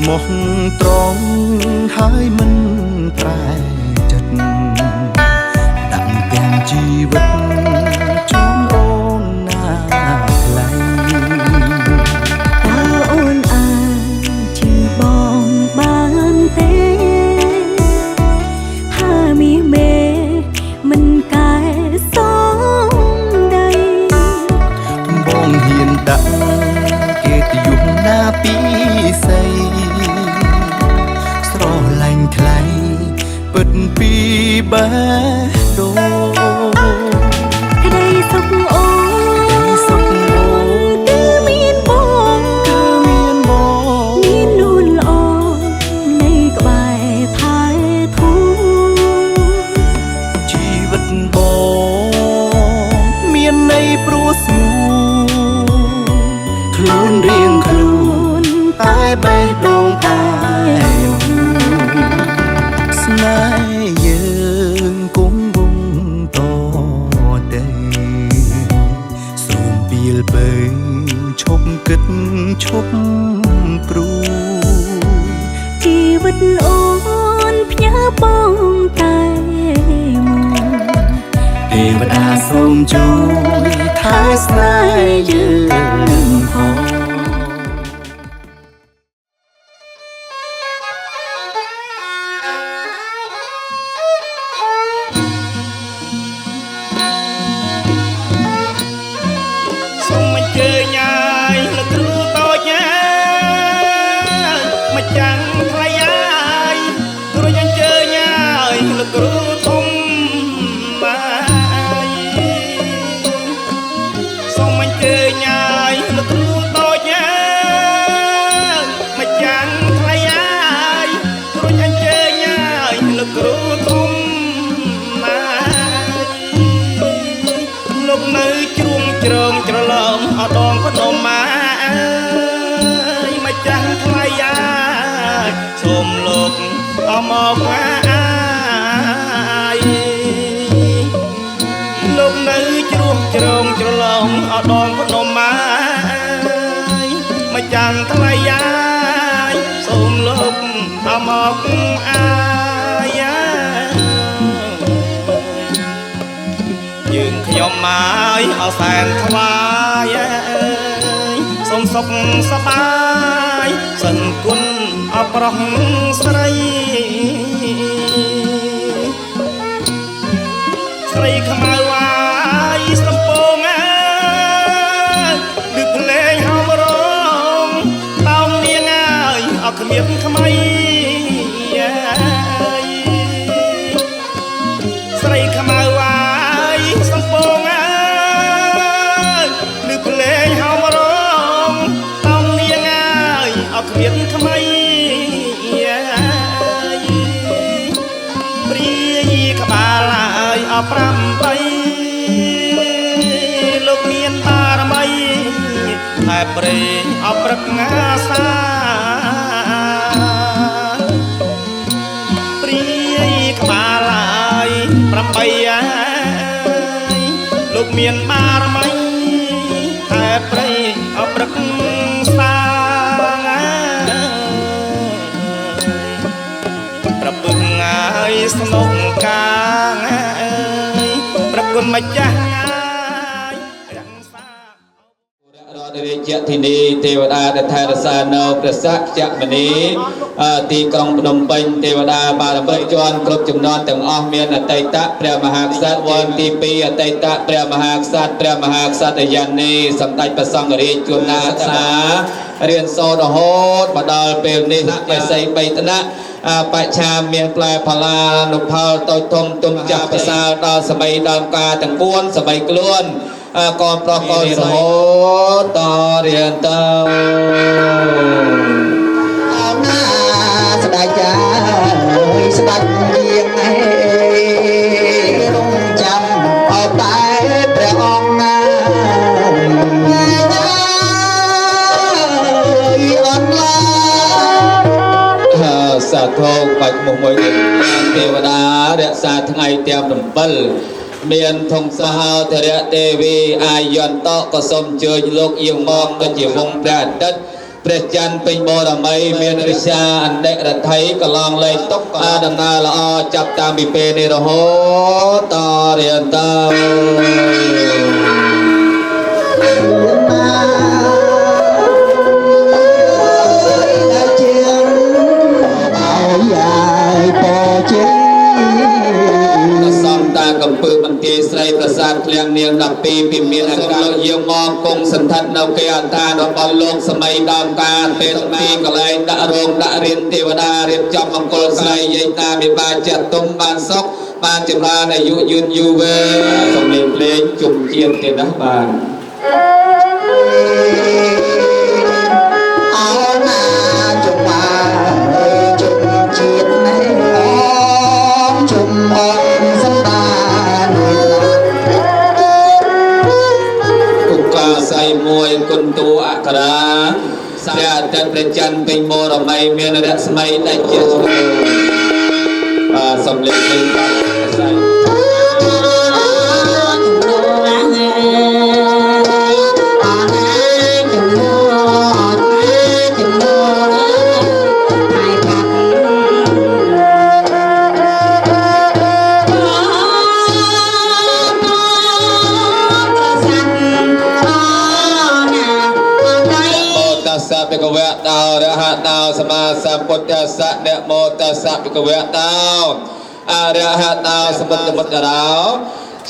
មកត្រង់ហើយមិនប្រែចិត្តដាក់ទាំងជីវិតជូនអូនណាថ្លៃតើអូនអាចជឿបងបានទេថាមីមេមិនកែសំដីបងហ៊ានដាក់គេទៅយំណាពីស័យស្រឡាញ់ថ្លៃពិតពីបេះដូងក្តីសុខអូនគឺមានបងមាននួនល្អនៃក្បែរផែធូជីវិតបងមានន័យព្រោះស្ងួនខ្លួនរៀងខ្លួនតែបេះដូងតែស្នេហ៍យើងគង់វង្សតទៅសូមពីលបើឈប់គិតឈប់ព្រួយជីវិតអូនផ្ញើបងតែមួយទេវតាសូមជួយថែស្នេហ៍យើងផងអដងភ្នំម៉ាអើយម្ចាស់ថ្លៃអាយសូមលោកអមកអាយលោកនៅជ្រោះជ្រងច្រឡំអដងភ្នំម៉ាអើយម្ចាស់ថ្លៃអាយសូមលោកអមកអាយយើងខ្ញុំមកអសែនថ្វាយសូមសុខសប្បាយសិនគុណអប្រុសស្រីស្រីខ្មៅអាយសំពងអើយឬភ្លេងហមរងតោងនាងអើយអត់គ្មានថ្មីស្រីខ្មៅអាយសំពងអើយឬភ្លេងហមរងតោងនាងអើយអត់គ្មានថ្មីព្រាយក្បាលអើយអត់8លោកមានបារមីតែព្រេងអត់ព្រឹកងាសាព្រាយក្បាលអើយ8អើយលោកមានបារមីតែព្រេងអត់ព្រឹកសាប្រពឹងអើយស្នុកកាងអើយប្រគុណម្ចាស់រាជធានីទេវតាដែលថែរក្សានៅព្រះសក្យមុនីទីក្រុងភ្នំពេញទេវតាបារមីជាន់គ្រប់ចំនួនទាំងអស់មានអតីតព្រះមហាក្សត្រវ័នទី2អតីតព្រះមហាក្សត្រព្រះមហាក្សត្រយានីសម្ដេចព្រះសង្ឃរាជជួនណាសារៀនសូត្ររហូតមកដល់ពេលនេះបិស័យ3ថ្នាក់បច្ឆាមានផ្លែផល្លានុផលតូចធំទុំចាស់ប្រសើរដល់សម័យដល់ការទាំង4សម័យខ្លួនកូនប្រុសកូនរហូតតរៀនទៅអោណាស្ដេចចាអើយស្ដេចយាងឯរងចាំអបតែព្រះអង្គណាអនឡាសាធុបាច់មុខមួយទៀតទេវតារក្សាថ្ងៃទាំង7មានធំសហោធរៈទេវីអាយន្តក៏សូមអញ្ជើញលោកយាងមកដូចជាវងព្រះអាទិត្យ ព្រះច័ន្ទពេញបរមីមានរិទ្យាអន្តរថ័យកឡងលេខតុកដំណើរល្អចាប់តាំងពីពេលនេះរហូតតរៀនតកំពើបន្ទាយស្រីប្រាសាទឃ្លាំងនាង12ពីមានអាការៈយើងមកគង់សន្ធិដ្ឋនៅគេអន្តានរបស់លោកសម័យដើមការពេលទីកន្លែងដាក់រោងដាក់រៀនទេវតារៀបចំមង្គលស្រីយាយតាមេបាចាត់ទុំបានសុខបានចម្រើនអាយុយឺនយូរវែងសំលេងភ្លេងជុំជាតិទេណាបាទអោណាជុំបានជុំជាតិណែជុំអងសំដាសៃមួយគុណតួអក្សរាស្រាតែព្រះច័ន្ទពេញបរមីមានរស្មីដាច់ជាឈ្មោះសំលេងពេញបាត់ស្រីភិក្ខវៈតោរហតោសម្មាសម្ពុទ្ធស្សៈនមោតស្សៈភិក្ខវៈតោអរហតោសម្ពុទ្ធមុត្តរោ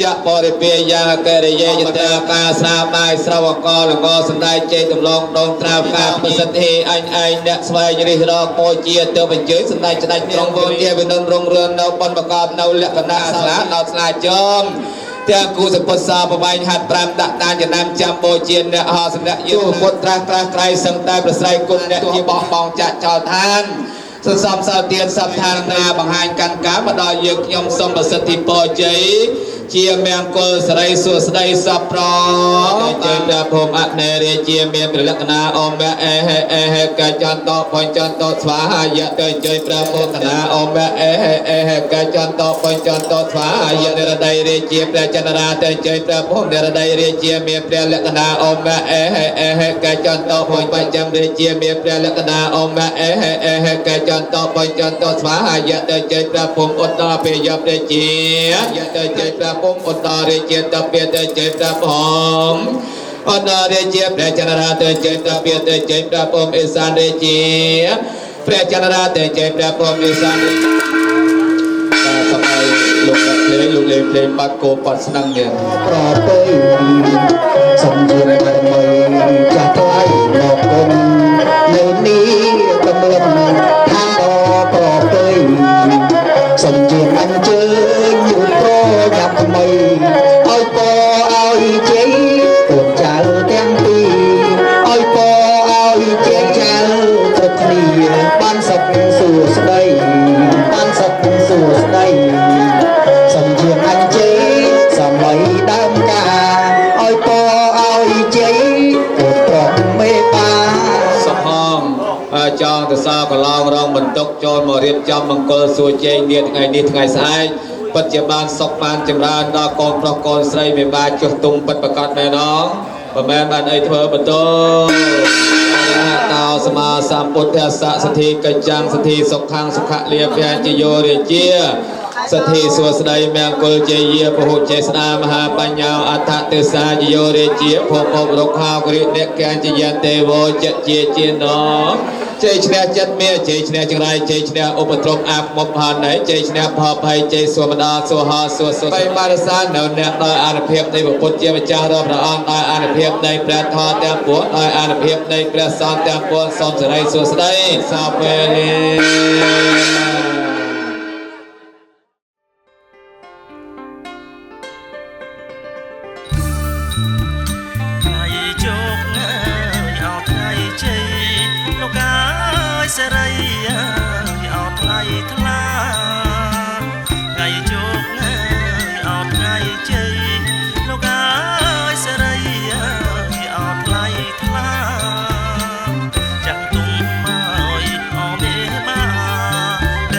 ចៈបរិពាយ៉ាងកិរិយាយតការស្រាបាយស្រវកលងសំដែងជ័យដំឡងដងត្រាវការប្រសិទ្ធិអញឯងអ្នកស្វែងរិះរកមួយជាទៅបញ្ជើញសំដែងច្ដាច់ត្រង់វងជាវិនិនរងរឿននៅបនបកបនៅលក្ខណៈស្លាដល់ស្លាចំទាំងគូសពុទ្ធសាប្រវាយហាត់5ដាក់តានចំណាំចាំបូជាអ្នកហោសម្នាក់យុពុទ្ធត្រាស់ក្រៃសឹងតែប្រស្រ័យគុណអ្នកជាបោះបង់ចាក់ចោលឋានសន្សំសោទានសពឋានណាបង្ហាញកាន់ការមកដល់យើងខ្ញុំសូមប្រសិទ្ធិពរជ័យជាមង្គលសិរីសួស្តីសពប្រជ័យព្រះភូមិអនេរាជាមានព្រះលក្ខណៈអមៈអេហេកចន្តតបញ្ចន្តតស្វាយៈទៅជ័យព្រះភូមិណាអមៈអេហេកចន្តតបញ្ចន្តតស្វាយៈនិរដីរាជាព្រះចន្ទរាទៅជ័យព្រះភូមិនិរដីរាជាមានព្រះលក្ខណៈអមៈអេហេកចន្តតបញ្ចាំរាជាមានព្រះលក្ខណៈអមៈអេហេកចន្តតបញ្ចន្តតស្វាយៈទៅជ័យព្រះភូមិឧត្តរពេយព្រះជាយៈទៅជ័យព្រះពុំឧត្តររាជាតពាទៅជ័យព្រះពុំឧត្តររាជាព្រះចន្ទរាទៅជ័យព្រះពាទៅជ័យព្រះពុំអេសានរាជាព្រះចន្ទរាទៅជ័យព្រះពុំអេសានរាជាសម័យលោកលេងភ្លេងបាត់គោបាត់ស្នឹងនេះប្រពៃសំជាបរមីចាស់ថ្លៃមកគុំនៅនេះតម្លឹងថាដល់ប្រពៃសំជាអញ្ជើញយុទ្ធយ៉ាប់ថ្មីឲ្យពឲ្យជ័យកូនចៅទាំងពីរឲ្យពឲ្យជ័យចៅគ្រប់គ្នាបានសុខសួស្តីបានសុខសួស្តីសំជាអញ្ជើញសម័យដើមការឲ្យពឲ្យជ័យកូនប្រុសមេបាសុខងចងទៅសកឡងរងបន្ទុកចូលមករៀបចំមង្គលសួរជ័យនាថ្ងៃនេះថ្ងៃស្អែកពិតជាបានសុខបានចម្រើនដល់កូនប្រុសកូនស្រីមេបាចុះទុំពិតប្រកបមែនអងបើមែនបានអីធ្វើបន្តតោសមាសម្ពុទ្ធស្សៈសទ្ធិកិច្ចាំងសទ្ធិសុខੰសុខលាភៈជយោរាជាសទ្ធិសួស្តីមង្គលជ័យយាពហុចេស្នាមហាបញ្ញោអដ្ឋទេសាជយោរាជាភពរុក្ខាគរិអ្នកកាញ្ចយទេវោចជាជាណោជ័យឈ្នះចិត្តមាជ័យឈ្នះចង្រៃជ័យឈ្នះឧបទ្រពអាបមុខផានណៃជ័យឈ្នះផលភ័យជ័យសុវណ្ដាសុហោសុសុបីបារសាននៅអ្នកដោយអនុភាពនៃពុទ្ធជាម្ចាស់របស់ព្រះអង្គដោយអនុភាពនៃព្រះធម៌ទាំងពួងដោយអនុភាពនៃព្រះសង្ឃទាំងពួងសូមសិរីសួស្តីសាវេសេរីអោថ្លៃថ្លាថ្ងៃជោគអោថ្ងៃជ័យលោកអើយសេរីអោថ្លៃថ្លាចាក់ទុំមកអោមេបាព្រះ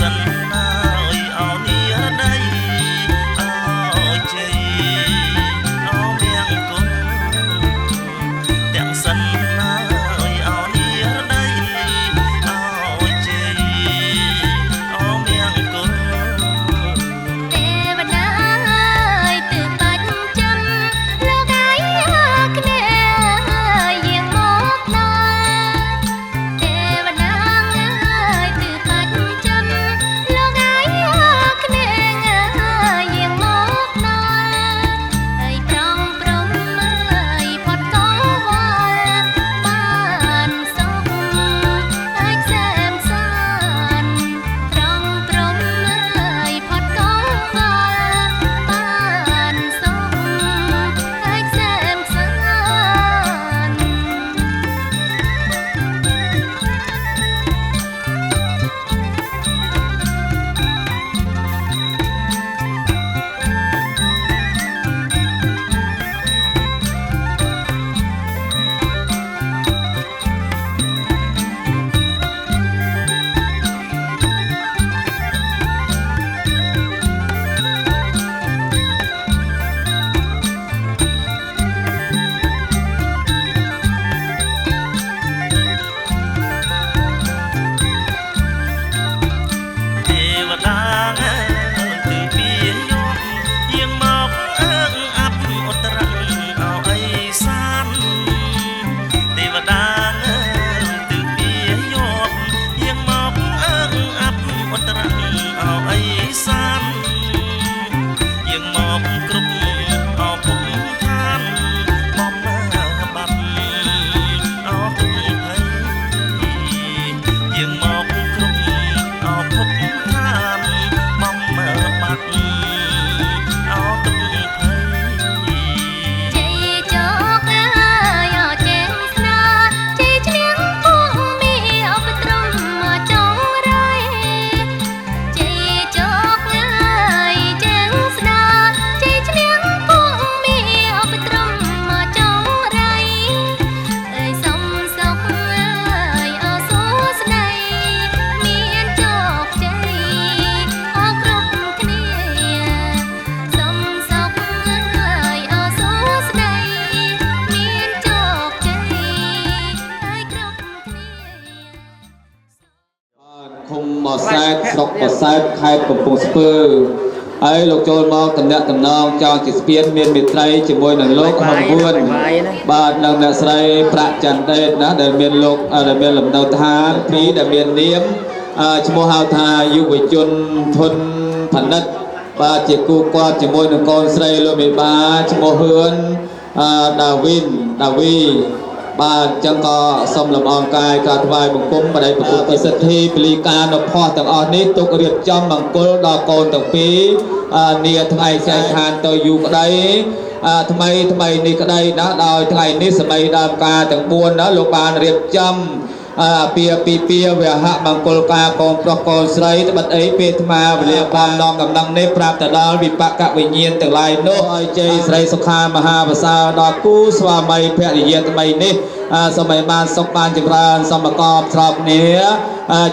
សិនណាយអោនីរដីអោជ័យអោមៀងគុណទាំងសិនណាយអោនីរដីអោជ័យអោមៀងគុណទេវតាហើយទើបបាច់ចាំលោកអាយគ្នាយាងមកដល់ទេវតាហើយទើបបាច់ចាំលោកអាយគ្នាយាងមកដល់ហើយប្រងព្រំហើយផុតកងវល់បានសុខហើយខ្សែមសានប្រងព្រំហើយផុតកងវល់បានសុខហើយខ្សែមសាទេវតាគឺពីយកយាងមកអើងអាប់ឧត្តរអោអីសានទេវតាគឺពីយកយាងមកអើងអាប់ឧត្តរអោអីសានយាងមកគ្រប់អោពុំឋានបំបាត់អោទុភ័យយាងមកគ្រប់អោពុំឋានបំបាត់អោទុភ័យ ជ័យចោកហើយអចេញស្នាជ័យឈ្នះពុំមានអបត្រំមកចងរៃជ័យចោកហើយចេញស្នាជ័យឈ្នះពុំមានអបត្រំមកចងរៃអើយសំសុខហើយអសួស្ដីមានជោគជ័យអរគ្រប់គ្នាសំសុខហើយអសួស្ដីមានជោគជ័យហើយគ្រប់គ្នា ឃុំបសែតស្រុកបសែតខេត្តកំពង់ស្ពឺហើយលោកចូលមកតំណាក់តំណងចង់ជាស្ពានមានមេត្រីជាមួយនឹងលោកហងវឿនបាទនឹងអ្នកស្រីប្រាក់ចន្ទដេតណាដែលមានលោកដែលមានលំនៅឋានពីរដែលមាននាមឈ្មោះហៅថាយុវជនធនផនិតបាទជាគូគាត់ជាមួយនឹងកូនស្រីលោកមេបាឈ្មោះហ៊ឿនដាវីបាទចឹងក៏សូមលំអរកាយក្រាបថ្វាយបង្គំបដិប្រពុទ្ធសិទ្ធិពលីការនៅផោះទាំងអស់នេះទុករៀបចំមង្គលដល់កូនទាំងពីរនាថ្ងៃចែកឋានទៅយូរក្តីថ្មីនេះក្តីណាដោយថ្ងៃនេះសមីដើមការទាំង4ណាលោកបានរៀបចំពីវហមង្គលការកូនប្រុសកូនស្រីត្បិតអីពេលអាត្មាវេលាបានដងកំណងនេះប្រាប់ទៅដល់វិបកវិញ្ញាណទាំងឡាយនោះឲ្យជ័យស្រីសុខាមហាប្រសើរដល់គូស្វាមីភរិយាថ្មីនេះសូមឲ្យបានសុខបានចម្រើនសូមប្រកបស្របគ្នា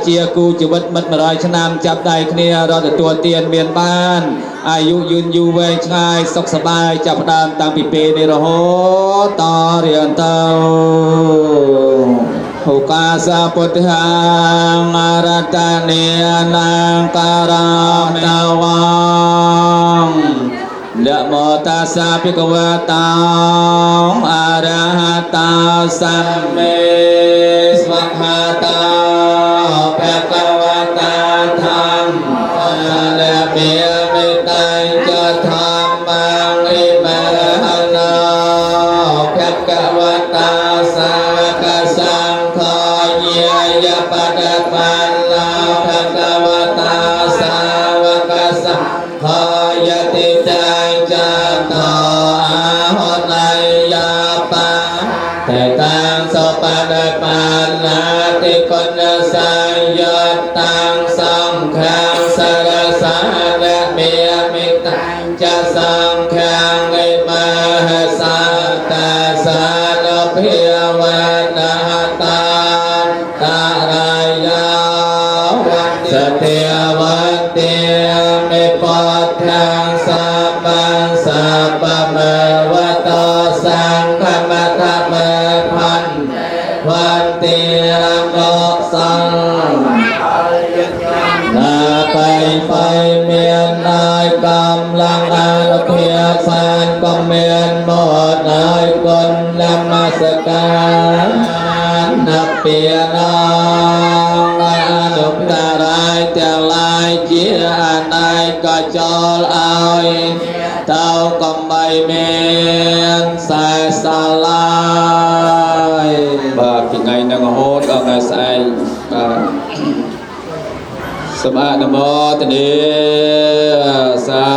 ជាគូជីវិតមិត្ត100ឆ្នាំចាប់ដៃគ្នារកទទួលទានមានបានអាយុយឺនយូរវែងឆ្ងាយសុខសប្បាយចាប់ផ្ដើមតាំងពីពេលនេះរហូតតរៀងទៅហុកាសាពុទ្ធាងរតនេនាងការតវងនមោតាសាភិក្ខវតោអរហតោសម្មេស្វខាតោភគវតាធម្មអរមេមិតៃចធម្មងឥមរហណោភគវតាសាវកសង្ឃយាយបដបានឡាភគវតាសាវកសង្ឃយតិតាចតោអហនយាបាតែតាំងសុបដបានឡាតិគុណសញ្ញតាំងសង្ឃាសរសានមេមិតចសង្ឃាងឥមហសាតាសានភិវនាតាតារាយាវន្តិសតិវ วันเตียมิปัฏฐังสัพพังสัพพะเมวะตาสังฆมัตถะเมพันวันเตียมโลสังนาไปเมียนนายกำลังอาเพียบสานก็เมียนหมดนายคนนมัสการนับเปียนองอนุปตารายแต่ลายเจียนายก็จอลเอาเต้าก็ไม่เมียนสายสลายบ่ปีไงนังโหดก็ไงใส่สมาธิโมตเนสา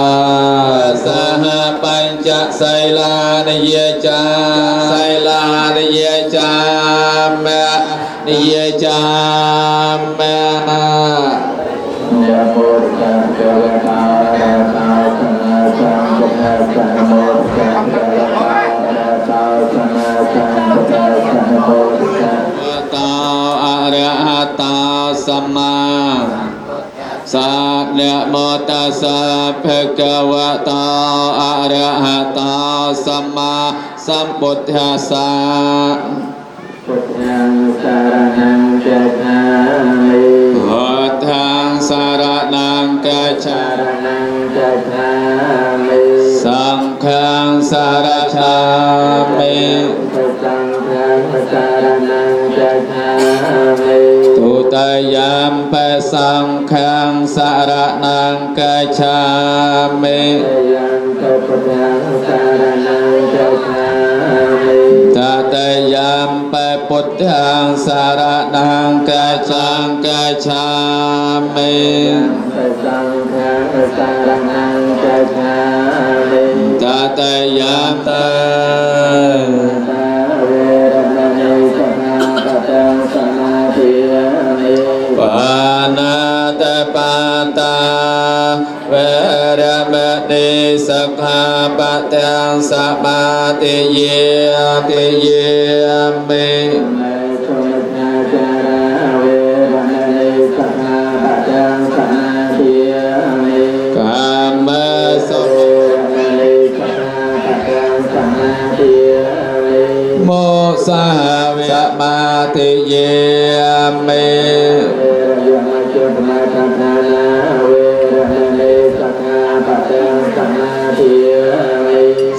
สหปัญจไสลานิยจาไสลานิยจามะนิยจามะยะโมตัสสะภะคะวะโตอะระหะโตสัมมาสัมพุทธัสสะนะโมตัสสะภะคะวะโตสัมมาสัมพุทธัสสะนะโมตัสสะตาอะระหะตาสัมมาสัพนะโมตัสสะภะคะวะโตอะระหะโตสัมมาสัมพุทธัสสะพุทธังสารนังกัจฉามิพุทธังสารนังกัจฉามิสังฆังสารฉามิสังฆังสารนังกัจฉามิตุตยัมปะสังฆังสารนังกัจฉามิตตยัมปะพุทธังสารนังกัจจังกัจฉามิสังฆังสารนังกัจฉามิตตยัมปะปานาตปาตาเวรมณีสักขาปะทังสมาธิเยติเยมิกามสุโมสาวิสมาธิเยมิ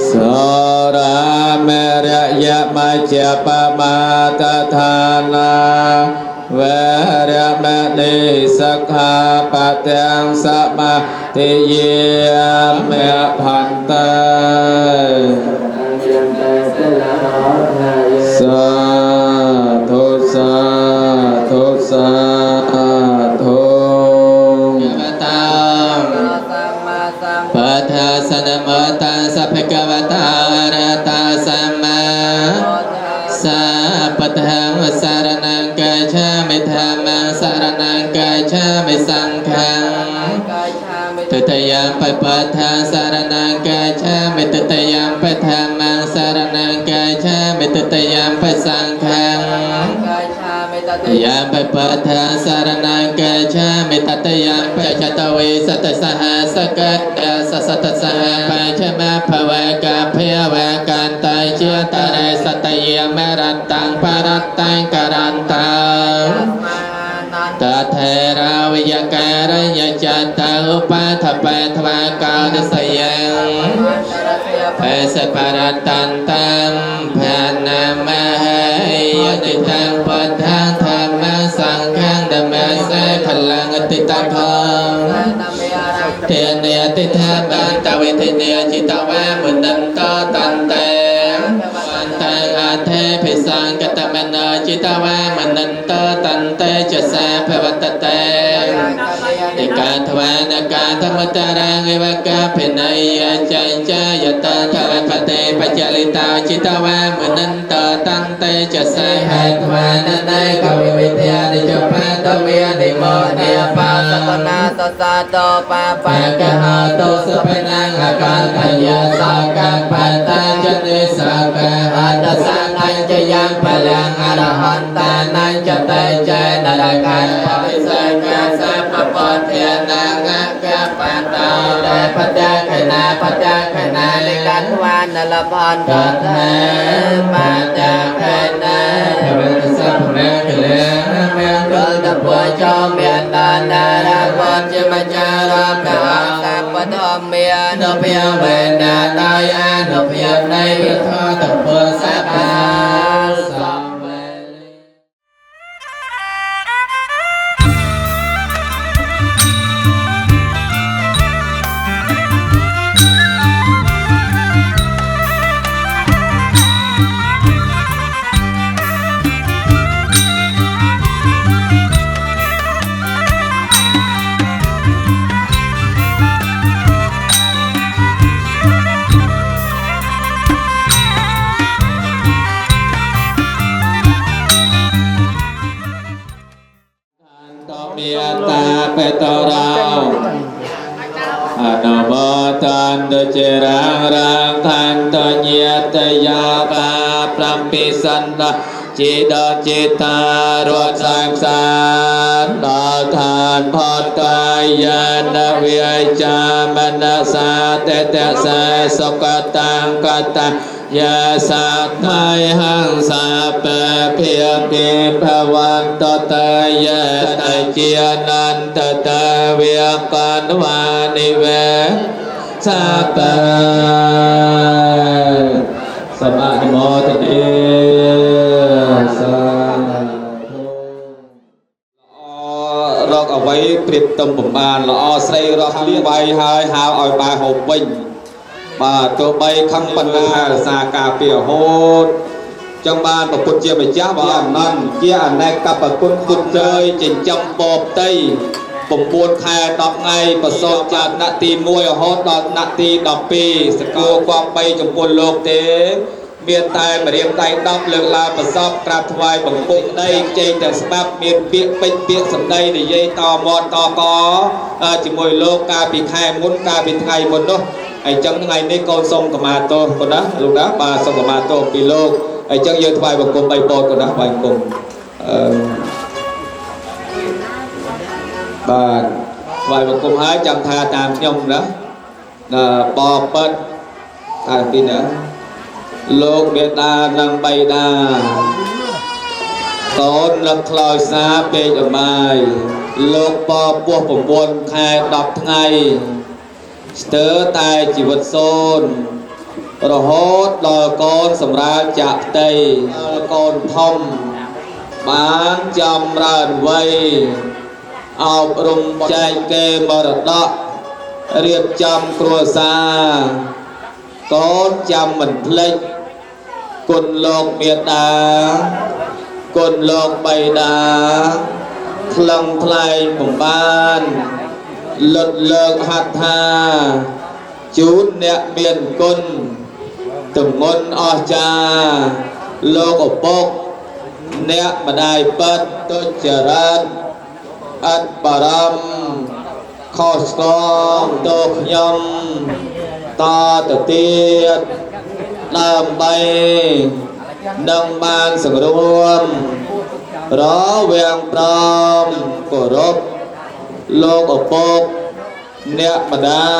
โสราเมระยะมัจจปมาตฐานาเวรมณีสักขาปะทังสมาธิเยมิพันเตสาธุสาธุสาธุยะตังปัฏฐาสนะโมตัสสะภะคะวะโตอะระหะโตสัมมาสัมพุทธังสารนังกัจฉามิธัมมังสารนังกัจฉามิสังฆังตุตยัมปะปัฏฐังสารนังกัจฉามิตุตยัมปะธัมมังสารนังกัจฉามิตุตยัมปะสังฆังยัมปะปัฏฐังสารนังกัจฉามิตตยัมปะจัตเวสัตสหสกัดสัตสหปัญชมะภวะกะเพวะกันตายเจตเรสัตเยมรัตตังปรัตตังกรันตังตถาราวิยการยจัตตาอุปาทปะทวากาลสยังเปสปรัตตันตังภานามะยนิทังปัฏฐังธรรมังสังฆังธัมมัสสะพลังอติตังคังเทเนติธรรมังตเวทิเนจิตวะมุนันโตตันเตวันตังอาเทภิสังกตมโนจิตวะมุนันโตตันเตจะสาภวัตเตติกาทวานากาธรรมตารังเอวกาเพนัยยะจัยจายตังทารพเตปัจจลิตาจิตวะมุนันโตตันเตจะสาหทวานันายกวิวิทยานิจปะตเวนิโมเนปาสตนาสสะโตปะปะกะหาโตสเปนังอาการขยะสังกังปัตตาจเนสังกะอัตสังขัญจยังพลังอรหันตานังจเตเจนรกันปะวิสังกัสสะปะปะเทนะ ปัตตาและปัจจขณะปัจจขณะในกันวานนลพันตัทะปัจจขณะเรื่องสัพเพเกลือเมืองเกิดตะปัวจอมเมียนตานาราปัจจมัจจาราพระสัพพะทอมเมียนเพียงเวนนาตายอนุเพียงในวิทาตะปัวสัพพะสัมเวลี เมียตาเปตเราอนุโมทันตุเจรังรังคันตเยตยาปาพรัมปิสันตจิตจิตตารวสังสารต่อทานพอดกายยานวิจามนัสสะเตเตสะสกตังกตังยาสัตไทยหังสัพเพเพียงเกิภวันตตยะตเจียนันตตะเวียกันวานิเวสัพเพสมาธิโมทติสาธุรอกเอาไว้เปรียบตมผมบานละอใส่รอกเลี้ยงไว้หายหาวเอาบาหอบวิ่งbà cho bay khăn bần hà xa cà pìa hốt trong ban bà cút chia bà chá bà ẩm năn chia ảnh này cặp bà cút cút chơi chỉnh châm bộp tây bổng buôn khai đọc ngay bà sốt chát nạ tì mùi hốt đọc nạ tì đọc bì sẽ cô quang bay trong buôn lộp tế miền tay bà riêng tay đọc lực là bà sốt trạp thoại bằng bụng đây chênh tại sắp miền biện bệnh biện sẵn đây để dây to mọt to có chỉ mùi lộp ca bị khai muốn ca bị khai muốn đóไอ้จังไงนี่กอนส่งกับมาโตคนนะลูกนะมาส่งกับมาโตปีโลกไอ้จังยืนถวายบังคมใบโปดคนนะใบบังคมบ้านถวายบังคมหายจำทาตามยมนะปอเปิดปีนะโลกเบียดานังใบดาต้นลำคลอยซาเปย์จะไม่โลกปอพวกผมวนใครดอกไงสเตอร์ตายจีวัดโซนรหดลอยกอนสำราญจากเตยกอนทอมบ้านจำรันไว้เอารุมใจเกมรดกเรียบจำครัวซากอนจำมันเพลิดกุนโลกเมียดากุนโลกใบดาคลังไพลผมบ้านลดเลิกหัตถาจูดเนี่ยเมียนกุนตุ่มมนอจาโลกปกเนี่ยมาได้เปิดตุจรันอัดปารมขอสกองตกยมตาตะเตียดตามไปดังบานสังรวมรอเวียงพร้อมกรบโลกปกเนี่ยมาได้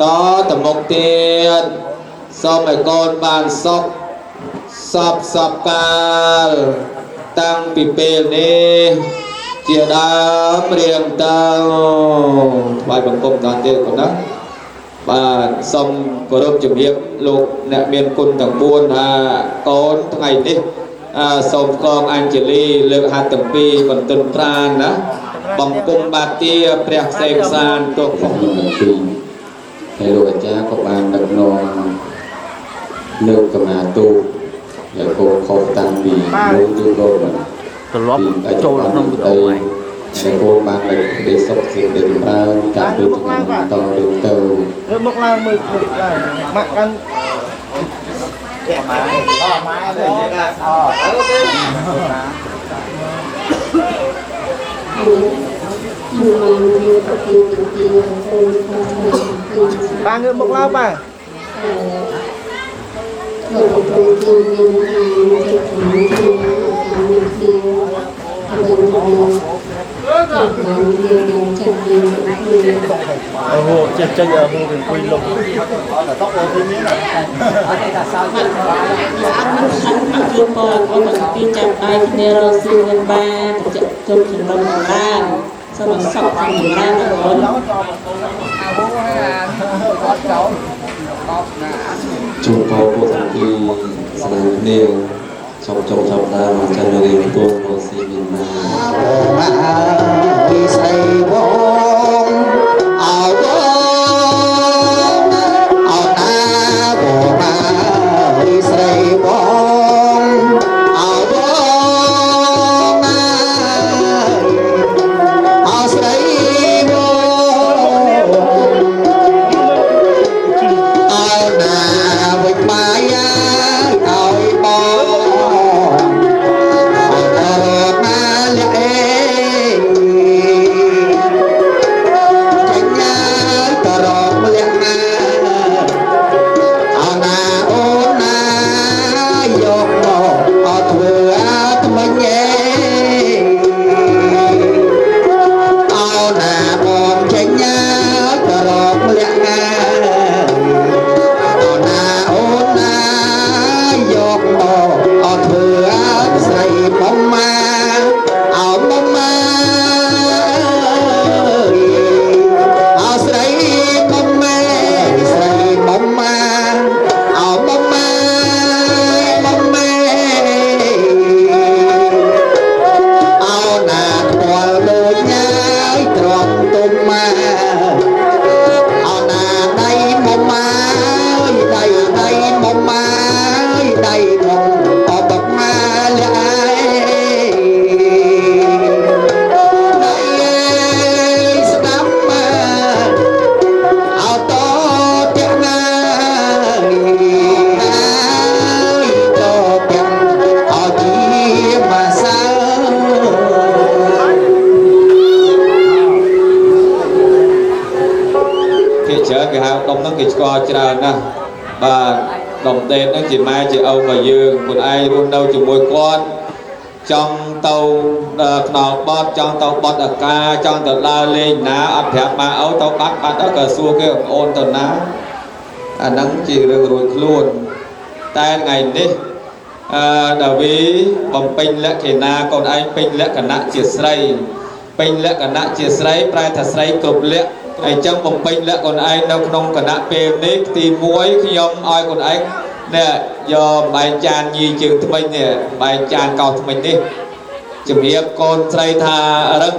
ต่อตะมกเตียนสอบไอ้กอนบานซอกสอบกาลตั้งปีเปลนี้เจียดามเรียงเต้าไปบังคมตอนเดียวก่อนนะบ้านสมกรบจุ่มเยียบลูกเนี่ยเมียนคุณต่างบุญกอนทั้งไงนี่สมกองอัญเจลีเลือกหัดตั้งปีก่อนต้นพรานนะบังคมบาเตียเปรียกเสกสารตัวของหนึ่งปีให้รู้จ้าก็บานดักนองเลือกกับมาตูแล้วก็เขาตั้งปีรู้ดูโลกมัน từ lóp trâu là không được đâu này sẽ cô ban lại để sốc sự định ra cả được to được từ nước bốc lang mực này mặn ăn ba người bốc lao ba โอ้โหเจ็บจังเลยโอ้โหเป็นคุยลง คือปอนเอามาปีจับไปในเราซื้อเงินบ้านจะจบถึงลงบ้านสมัครสอบทำบ้านนะคน ជួបបងប្អូនទាំងពីរស្នាមគ្នាចង់ចាប់តាមចាញ់រៀបពងមកស៊ីមានណា มาวิสัยวงเอาวงเอาตาบมาวิสัยวงเอาวงเอาใส่วงเอาหน้าวิมายาเอาบอง มาเลยจังยาตรอกเลี้ยงมาเอาหน้าโอ้หน้ายกเอาเถื่อทำไมเย่เอาหน้าบอมจังยาตรอกเลี้ยงมาเอาหน้าโอ้หน้ายกเอาเถื่อใส่ปมมาเอาปมมาเอาใส่ปมมาใส่ปมมาเอาปมมาปมมาเอาหน้าทวลโดยย้ายตรองตุ่มมาเอาหน้าได้ปมมาได้ปมมาได้ปมเอาปมมาเลยได้สนับมาเอาต่อเตียงนาต่อเตียงเอาที่มาสร้าง គេច្រើនគេហៅដុំហ្នឹងគេស្គាល់ច្រើនណាស់បាទដុំដេតហ្នឹងជាម៉ែជាឪរបស់យើងខ្លួនឯងរស់នៅជាមួយគាត់ចង់ទៅខ្នងបត់ចង់ទៅបត់អាការចង់ទៅដើរលេងណាអត់ប្រាប់ម៉ែឪទៅបាត់ដល់ក៏សួរគេអូនទៅណាអាហ្នឹងជារឿងរួចខ្លួនតែថ្ងៃនេះដាវីបំពេញលក្ខណៈកូនឯងពេញលក្ខណៈជាស្រីពេញលក្ខណៈជាស្រីប្រែថាស្រីគ្រប់លក្ខហើយចឹងបំពេញលក្ខណៈកូនឯងនៅក្នុងគណៈពេលនេះទី1ខ្ញុំឲ្យកូនឯងនេះយកបាយចានញីជើងថ្មិញនេះបាយចានកោសថ្មិញនេះជំរាបកូនស្រីថារឹង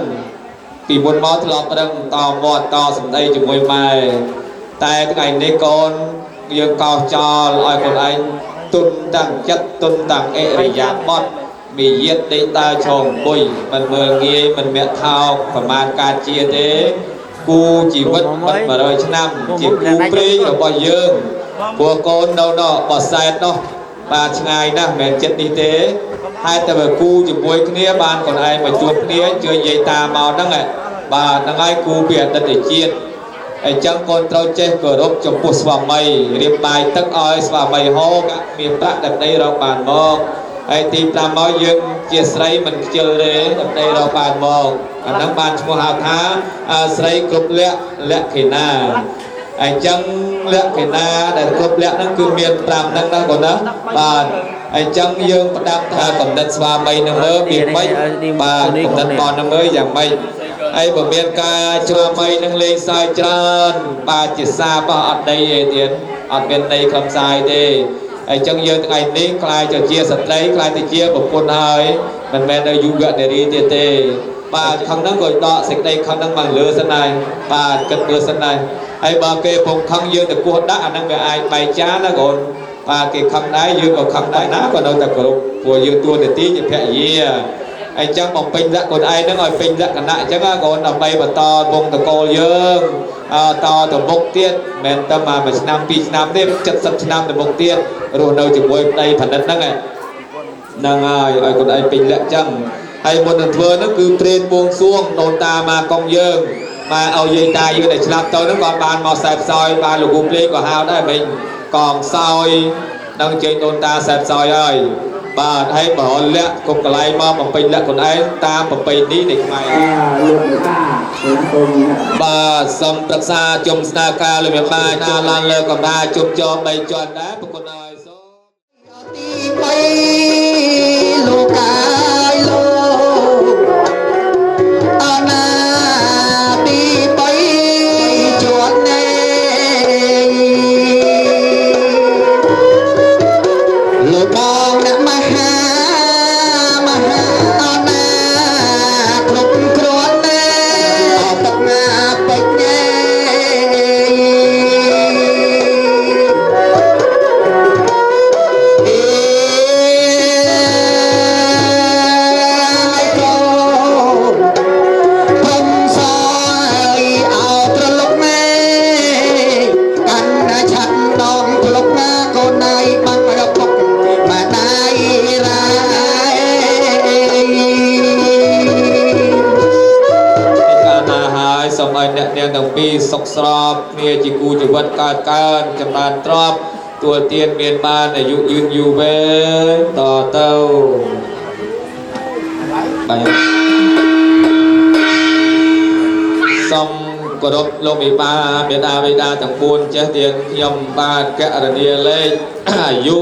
ពីមុនមកធ្លាប់រឹងតមាត់តសម្ដីជាមួយម៉ែតែថ្ងៃនេះកូនយើងកោសចោលឲ្យកូនឯងទុនតាំងចិត្តទុនតាំងអិរិយាបថមីយាតដេកដើរឈរអង្គុយមិនមើលងាយមិនមាក់ថោកប្រមាណការជាទេគូជីវិតមិន100ឆ្នាំជាគូព្រេងរបស់យើងព្រោះកូននៅនោះបសែតនោះបាទឆ្ងាយណាស់មិនមែនចិត្តនេះទេហើយតែបើគូជាមួយគ្នាបានកូនឯងមកជួបគ្នាជឿនិយាយតាមមកហ្នឹងបាទហ្នឹងហើយគូពីអតីតជាតិអញ្ចឹងកូនត្រូវចេះគោរពចំពោះស្វាមីរៀបបាយទឹកឲ្យស្វាមីហូបមានប្រាក់ដើម្បីរកបានមកហើយទី5មកយើងជាស្រីមិនខ្ជិលទេដើម្បីរកបានមកអាហ្នឹងបានឈ្មោះហៅថាស្រីគ្រប់លក្ខណៈអញ្ចឹងលក្ខណៈដែលគ្រប់លក្ខហ្នឹងគឺមាន5ហ្នឹងណាកូនណាបាទអញ្ចឹងយើងផ្ដាំថាកំណត់ស្វាមីនឹងមើលមានម៉េចបាទកំណត់បននឹងមើលយ៉ាងម៉េចហើយបើមានការស្វាមីនឹងលេងសើចច្រើនបាទជាសាបអត់ដីទេទៀតអត់មានដីខ្លឹមសាយទេអញ្ចឹងយើងថ្ងៃនេះខ្លាយទៅជាស្ត្រីខ្លាយទៅជាប្រពន្ធហើយមិនមែននៅយុវនារីទៀតទេបាទខឹងហ្នឹងក៏ដកសេចក្តីខឹងហ្នឹងមកលើសិនហើយបាទគិតមើលសិនហើយហើយបើគេពងខឹងយើងទៅគោះដាក់អាហ្នឹងវាអាចបែកចានណាកូនបាទគេខឹងដែរយើងក៏ខឹងដែរណាក៏នៅតែគោរពព្រោះយើងទួនាទីជាភរិយាអញ្ចឹងបំពេញលក្ខកូនឯងហ្នឹងឲ្យពេញលក្ខណៈអញ្ចឹងកូនដើម្បីបន្តវងតកូលយើងតទៅមុខទៀតមិនតែមួយឆ្នាំ2ឆ្នាំទេ70ឆ្នាំទៅមុខទៀតរស់នៅជាមួយប្តីផនិតហ្នឹងហ្នឹងហើយឲ្យកូនឯងពេញលក្ខចឹងហើយមុននឹងធ្វើហ្នឹងគឺព្រេនបួងសួងដូនតាមកកងយើងមកឲ្យយាយតាយើងដែលឆ្លាប់ទៅហ្នឹងក៏បានមកសែបសោយបានលោកគ្រូភ្លេងក៏ហៅដែរមិញកងសោយនឹងជើញដូនតាសែបសោយហើយ បាទហើយបរលាក់គុំកន្លែងមកបំពេញលក្ខខ្លួនឯងតាមប្រពៃណីនៃខ្មែរបាទសូមប្រឹក្សាជុំស្នើការលើមេបាណាឡើងលើកំដាជុំចោ3ជាន់ដែរប្រគុណហើយសូម ទី3លោកកាយលោកអនាទី3ជាន់ណែលោកបងអ្នកមហាអនាគ្រប់គ្រាន់ណែទឹកណាពេញញ៉េ សូមឲ្យអ្នកនាងទាំងពីរសុខស្របគ្នាជាគូជីវិតកើតកើតចម្រើនទ្រព្យទួលទានមានបានអាយុយឺនយូរវែងតទៅបាទសូមគោរពលោកមេបាមេដាបេដាទាំង4ចេះទៀនខ្ញុំបាទកណនីលេខអាយុ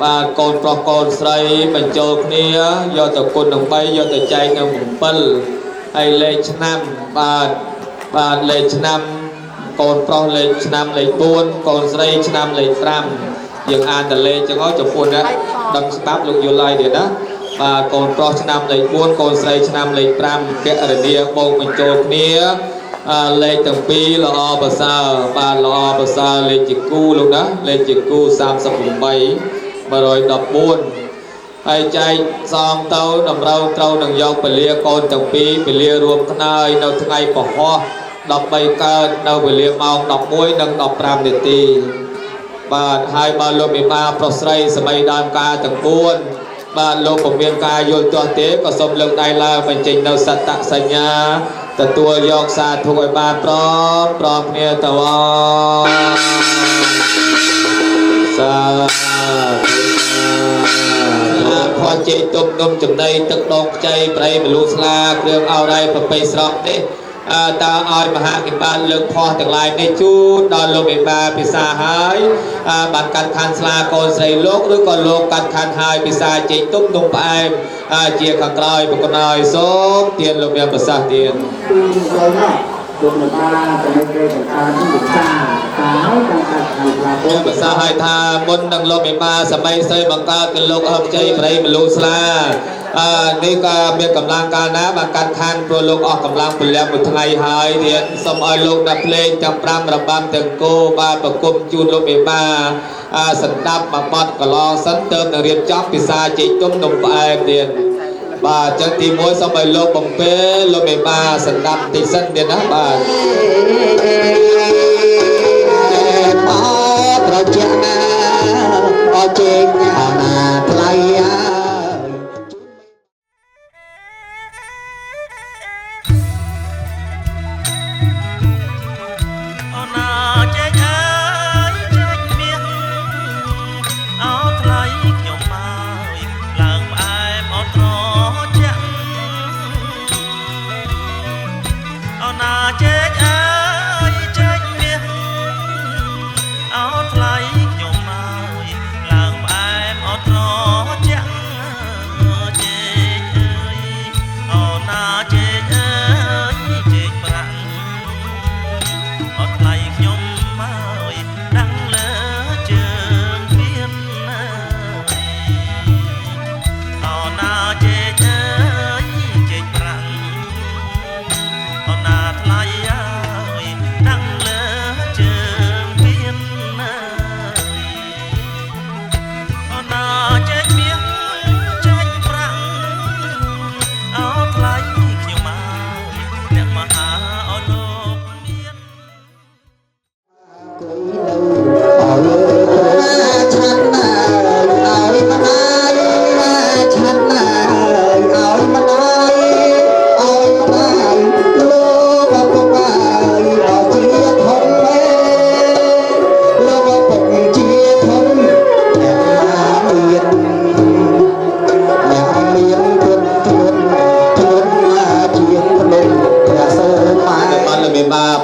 បាទកូនប្រុសកូនស្រីបញ្ចូលគ្នាយកទៅគុណនឹង3យកទៅចែកនឹង7ហើយលេខឆ្នាំបាទលេខឆ្នាំកូនប្រុសលេខឆ្នាំលេខ4កូនស្រីឆ្នាំលេខ5យើងអានតលេខចឹងហ៎ចំពោះអ្នកដឹងស្ដាប់លោកយល់ហើយទៀតណាបាទកូនប្រុសឆ្នាំលេខ4កូនស្រីឆ្នាំលេខ5កណនីបូកបញ្ចូលគ្នាលេខទាំងពីរល្អប្រសើរបាទល្អប្រសើរលេខជាគូលោកណាលេខជាគូ38 114ហើយចែកសងទៅតម្រូវត្រូវនឹងយកពលាកូនទាំងពីរពលារួមខ្នើយនៅថ្ងៃពហុ13កើតនៅវេលាម៉ោង11 និង 15 នាទីបាទហើយបើលោកមេបាប្រុសស្រីសម័យដើមការទាំង4បាទលោកពុំមានការយល់ទាស់ទេក៏សូមលើកដៃឡើងបញ្ចេញនៅសត្តសញ្ញាទទួលយកសាធុឲ្យបានព្រមគ្នាទៅសាផោះជ័យទុំនំចំណីទឹកដងខ្ចីប្រៃមលូស្លាគ្រឿងអោរ៉ៃប្រពៃស្រស់នេះតើឲ្យមហាកិបានលើកផោះទាំងឡាយនេះជូនដល់លោកមេបាពិសាហើយបានកាត់ខានស្លាកូនស្រីលោកឬក៏លោកកាត់ខានហើយពិសាជ័យទុំនំផ្អែមជាខាងក្រោយប្រគុណហើយសូមទានលោកមានប្រសាសន៍ទានលោកមេបាទៅគេបង្កើតទីវិសាហើយបង្កើតខាងស្លាកូនប្រសាសន៍ឲ្យថាមុននឹងលោកមេបាសម័យស្រីបង្កើតគឺលោកអបជ័យប្រៃមលូស្លានេះក៏មានកម្លាំងកាលណាបានកាត់ខានព្រោះលោកអស់កម្លាំងពលៈមួយថ្ងៃហើយរៀនសូមឲ្យលោកដាក់ភ្លេងទាំង5របាំទាំងគោបាទប្រគំជូនលោកមេបាសន្តាប់មួយបទកន្លងសិនទៅនឹងរៀបចំពិសាជ័យទុំនំផ្អែមទៀតបាទចឹងទី1សូមឲ្យលោកបំពេលលោកមេបាសន្តាប់តិចសិនទៀតណាបាទត្រជាក់ណាអជេងអាណាថ្លៃអោថ្លៃខ្ញុំមកឡើងផ្អែមអត់ត្រជាក់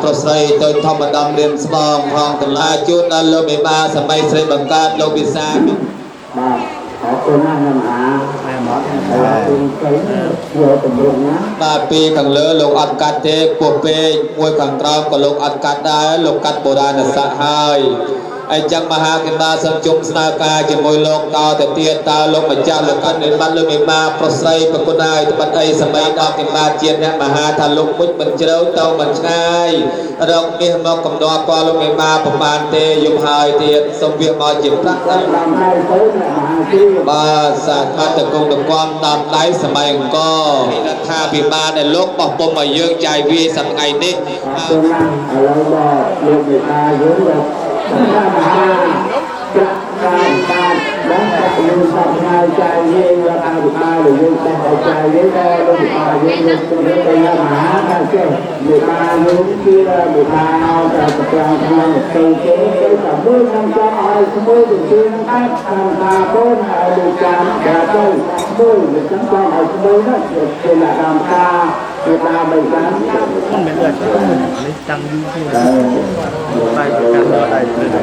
ប្រុសស្រីទៅធម្មដំរៀនស្បងផងតម្លាជូនដល់លោកមេបាសម័យស្រីបង្កើតលោកវិសាល បាទขอบคุณมากนะหมาคุณเคยโยตำรวจนะ បាទពីខាងលើលោកអត់កាត់ទេពោះពេកមួយខាងក្រោមក៏លោកអត់កាត់ដែរលោកកាត់បុរាណស័ក្តិហើយអញ្ចឹងមហាគិបាសូមជុំស្នើការជាមួយលោកតទៅទៀតតើលោកម្ចាស់លោកកាន់និបាត់លោកមេបាប្រុសស្រីប្រគុណហើយត្បិតអីសម័យដល់គិបាជាអ្នកមហាថាលោកមុជមិនជ្រៅទៅមិនឆ្ងាយរកមាសមកកំដរពណ៌លោកមេបាប្រមាណទេយប់ហើយទៀតសូមវាមកជាប្រាក់ដែរ làm hai tới là mဟာchi បាទសាធតកងតកំតាមដៃសម័យអង្គររដ្ឋាភិបាលដែលលោកបោះពុំឲ្យយើងចាយវាយសប្តាហ៍នេះ tôi năng ở lâu bò luôn người ta dưới rồi ta mà ta đã tập luôn tập hai trai với ra ta được ai được luôn ta học trai với ta luôn được ai với luôn tôi đây là mã ta chứ người ta luôn kia người ta ta tập làm thằng từ chế cái tập bước năm cho ai mới được xuyên áp thằng ta có được làm để tôi mới được chấm cho ai mới đó thì là làm ta người ta bị đánh มันเป็นแบบที่มันไม่จังยุ่งที่ไปกันเมื่อใดเลย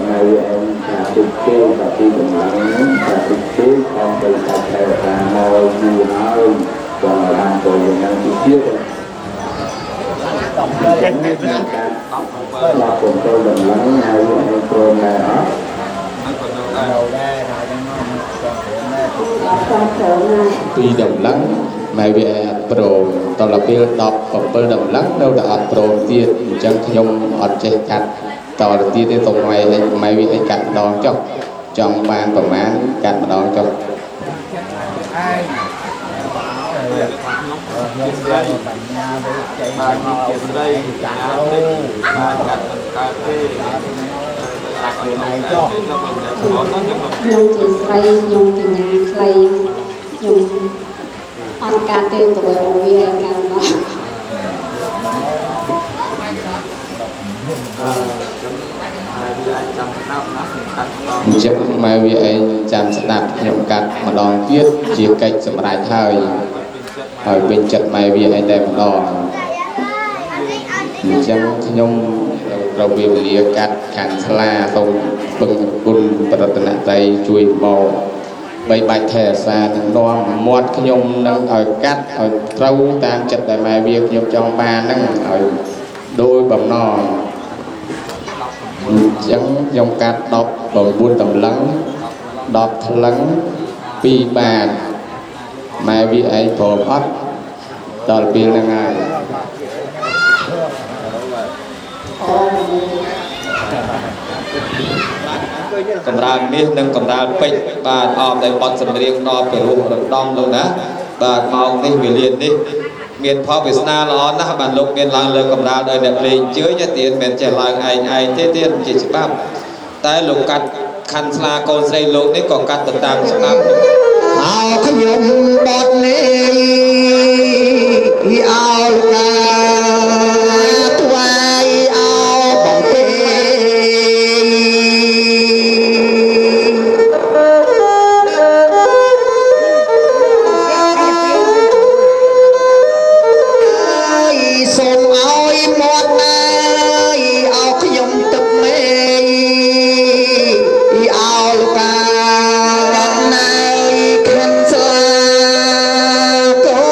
ngày em là thực tế và khi mình làm là thực tế con tôi sẽ theo ra ngồi như nói còn làm tôiยังthực tế là cùng tôi đừng lắng ngày em tôi là đó ពីដំឡឹងមកវាអត់ព្រមតរពេល17ដំឡឹងនៅតែអត់ព្រមទៀតអញ្ចឹងខ្ញុំអត់ចេះកាត់តទៅទៀតទេទៅមកវាឲ្យកាត់ម្ដងចុះចង់បានប្រមាណកាត់ម្ដងចុះ ខ្ញុំជាស្រីខ្ញុំកញ្ញាស្រីខ្ញុំអត់ការទេទៅវាកាលមក អញ្ចឹងមកវាឯងចាំស្ដាប់ខ្ញុំកាត់ម្ដងទៀតជាកិច្ចសម្រេចហើយពេញចិត្តមកវាឯងតែម្ដងអញ្ចឹងខ្ញុំរកវាវេលាកាត់ខាងស្លាសូមពឹងគុណប្រតនត្រ័យជួយមកបីបាច់ថែរក្សានឹងនាំមាត់ខ្ញុំនឹងឲ្យកាត់ឲ្យត្រូវតាមចិត្តដែលមកវាខ្ញុំចង់បានហ្នឹងឲ្យដោយបំណង អញ្ចឹងខ្ញុំកាត់19តម្លឹង10ថ្លឹង2បាតម៉ែវាឯងព្រមអត់ដល់ពេលហ្នឹងហើយ កម្រាលមាសនិងកម្រាលពេជ្របាទអមដោយបត់សម្រៀងដល់ពីរោះរំដំលោកណាបាទម៉ោងនេះវេលានេះមានផលវាសនាល្អណាស់បានលោកមានឡើងលើកម្រាលដោយអ្នកលេងជឿយទៀតមិនចេះឡើងឯងទេទៀតជាច្បាប់តែលោកកាត់ខណ្ឌស្លាកូនស្រីលោកនេះក៏កាត់ទៅតាមច្បាប់ អោខ្ញុំបត់នេះអោណាថ្វាយអោបងពេ សូមឲ្យមាត់អើយអោខ្ញុំទឹកមេអោលោកកាណៃខិនស្លាកូ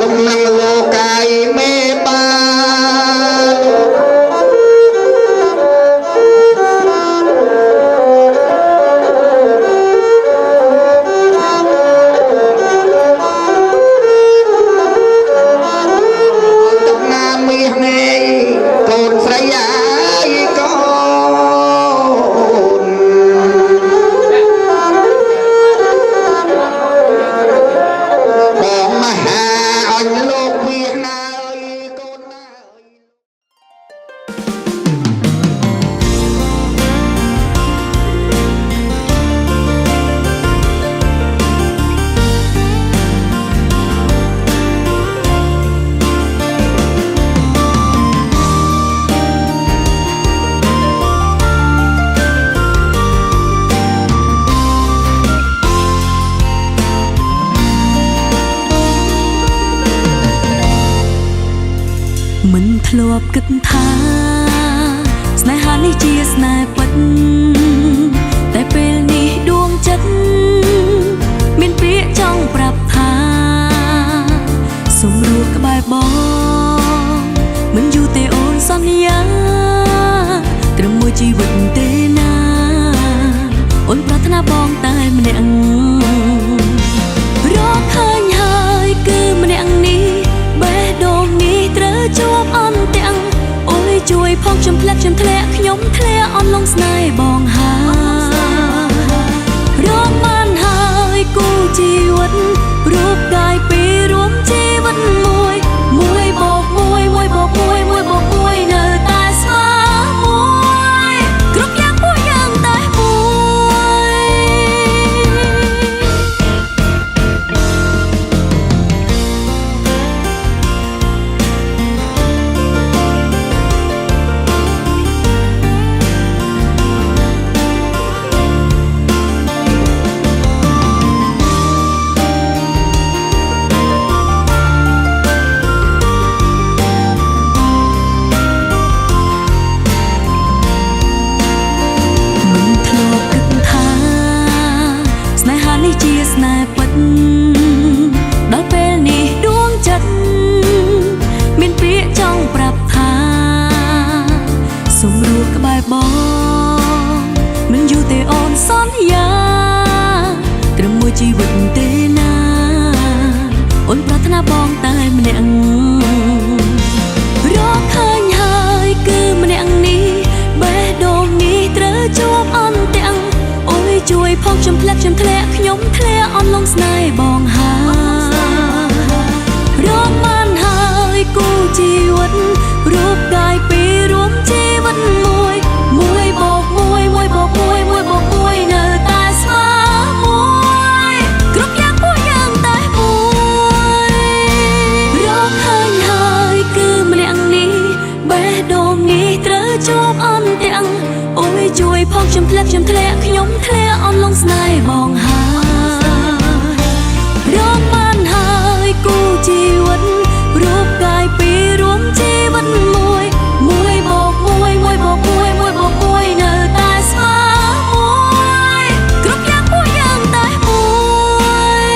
លំលីលោកកាយមេបាមិនធ្លាប់គិតថាស្នេហានេះជាស្នេហ៍ពិតតែពេលនេះដួងចិត្តមានពាក្យចង់ប្រាប់ថាសូមរស់ក្បែរបងមិនយូរទេអូនសន្យាត្រឹមមួយជីវិតទេណាអូនប្រាថ្នាបងតែម្នាក់រកឃើញហើយគឺម្នាក់នេះបេះដូងនេះត្រូវជួបអន់ទាំងអូយជួយផងខ្ញុំធ្លាក់ខ្ញុំធ្លាក់អន់លងស្នេហ៍បងហើយរកបានហើយគូជីវិតរូបកាយពីររួមជីវិតមួយបោកមួយនៅតែស្មើមួយគ្រប់យ៉ាងពួកយើងតែមួយជាស្នេហ៍ពិតដល់ពេលនេះដួងចិត្តមានពាក្យចង់ប្រាប់ថាសូមរស់ក្បែរបងមិនយូរទេអូនសន្យាត្រឹមមួយជីវិតទេណាអូនប្រាថ្នាបងតែម្នាក់រកឃើញហើយគឺម្នាក់នេះបេះដូងនេះត្រូវជួបអន់ទាំងអូយជួយផងខ្ញុំធ្លាក់ខ្ញុំធ្លាក់អន់លងស្នេហ៍បងហើយរកបានហើយគូជីវិតរូបកាយពីររួមជីវិតមួយបោកមួយនៅតែស្មើមួយគ្រប់យ៉ាងពួកយើងតែមួយរកឃើញហើយគឺម្នាក់នេះបេះដូងនេះត្រូវជួបអន់ទាំងអូយជួយផងខ្ញុំធ្លាក់ខ្ញុំធ្លាក់អន់លងស្នេហ៍បងហើយរកបានហើយគូជីវិតរូបកាយពីររួមជីវិតមួយបោកមួយនៅតែស្មើមួយគ្រប់យ៉ាងពួកយើងតែមួយ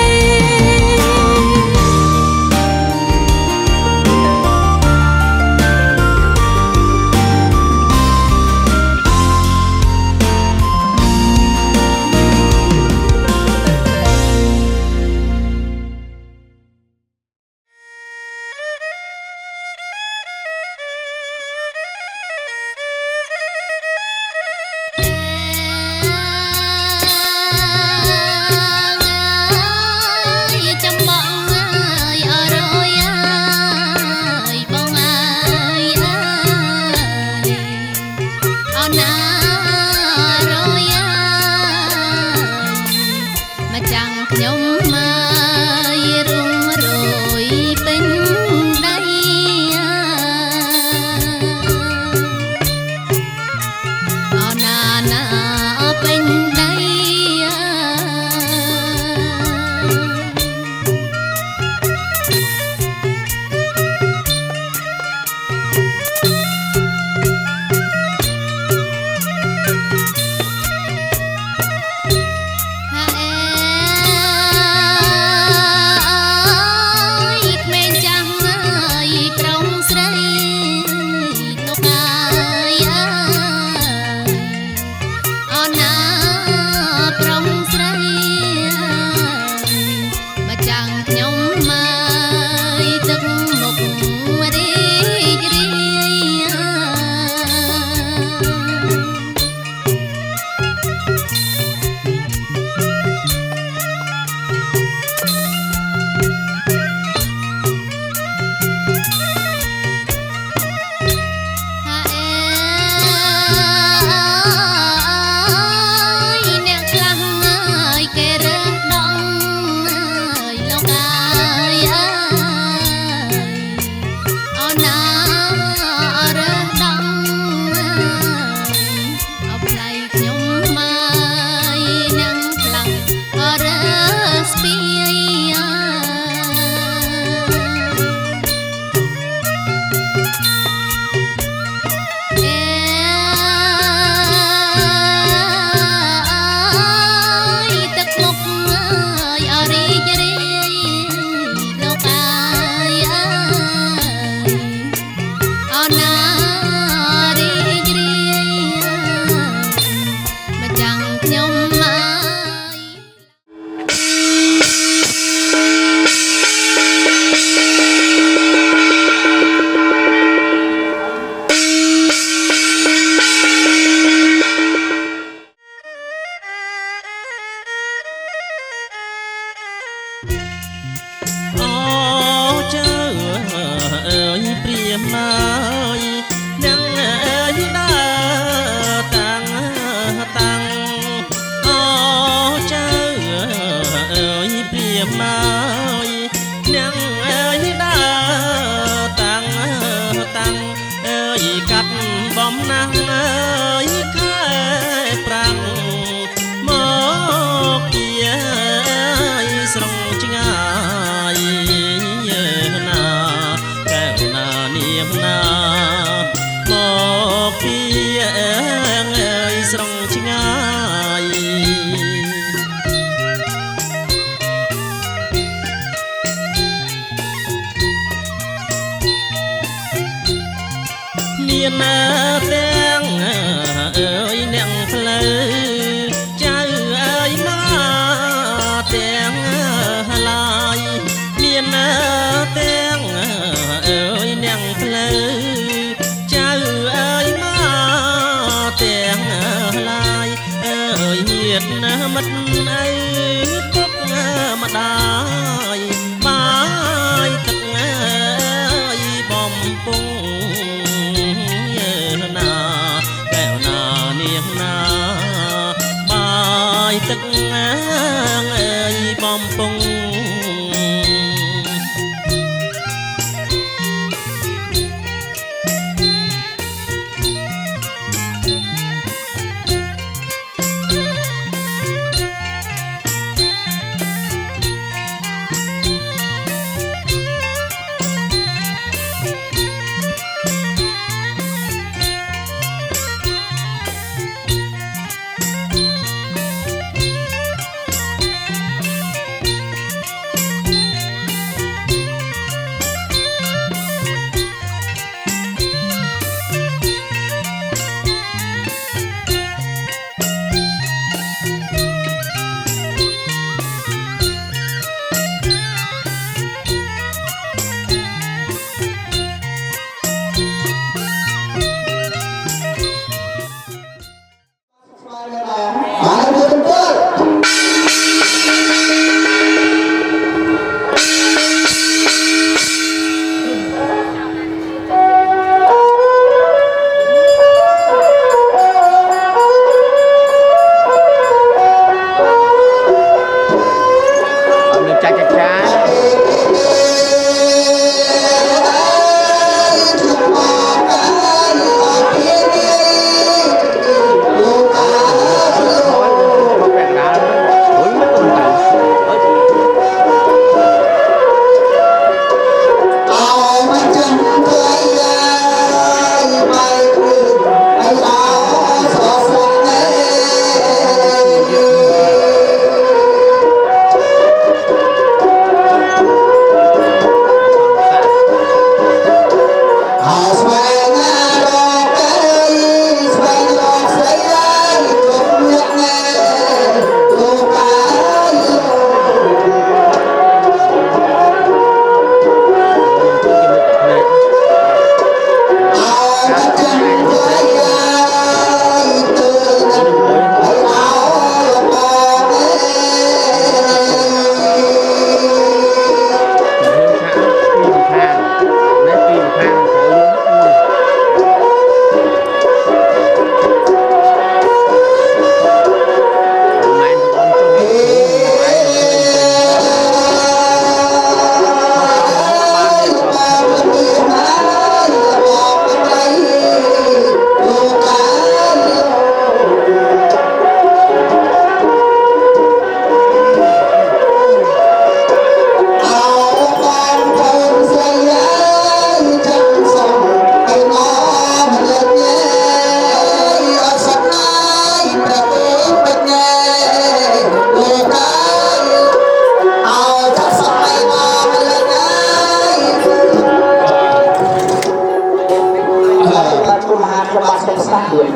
មានទាំងអើយអ្នកផ្លូវចៅអើយមកទាំងឡាយមានទាំងអើយអ្នកផ្លូវចៅអើយមកទាំងឡាយអើយញាតិមិត្តអើយពុកម្ដាយបាយទឹកអើយបំពង់ណាកែវណានាងណាបាយទឹកអើយបំពង់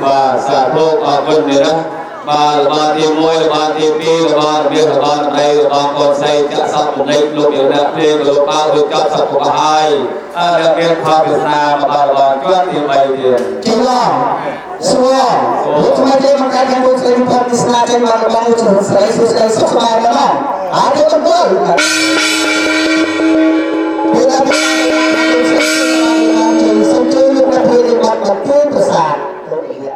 បាទសាធុអរគុណនេះណាបាទរបស់ទី1របស់ទី2របស់របៀបរបស់ប្រៃរបស់កូនស្រីចាក់សពពនិចលោកយរៈព្រាមលោកបាវរួចចប់សពពុកហើយដែលមានផលពិសារបស់ជាប់ទី3ទៀតចេញឡងស្រួលថ្មីទេមកកាយខាងមួយស្រីផលពិសាចេញមករបស់ជំស្រីសុខស្រីសុខស្បាយមកអរគុណបងពេលដល់សូមជួយលោកប្រធានបទបំពេញប្រសាទលោកនេះ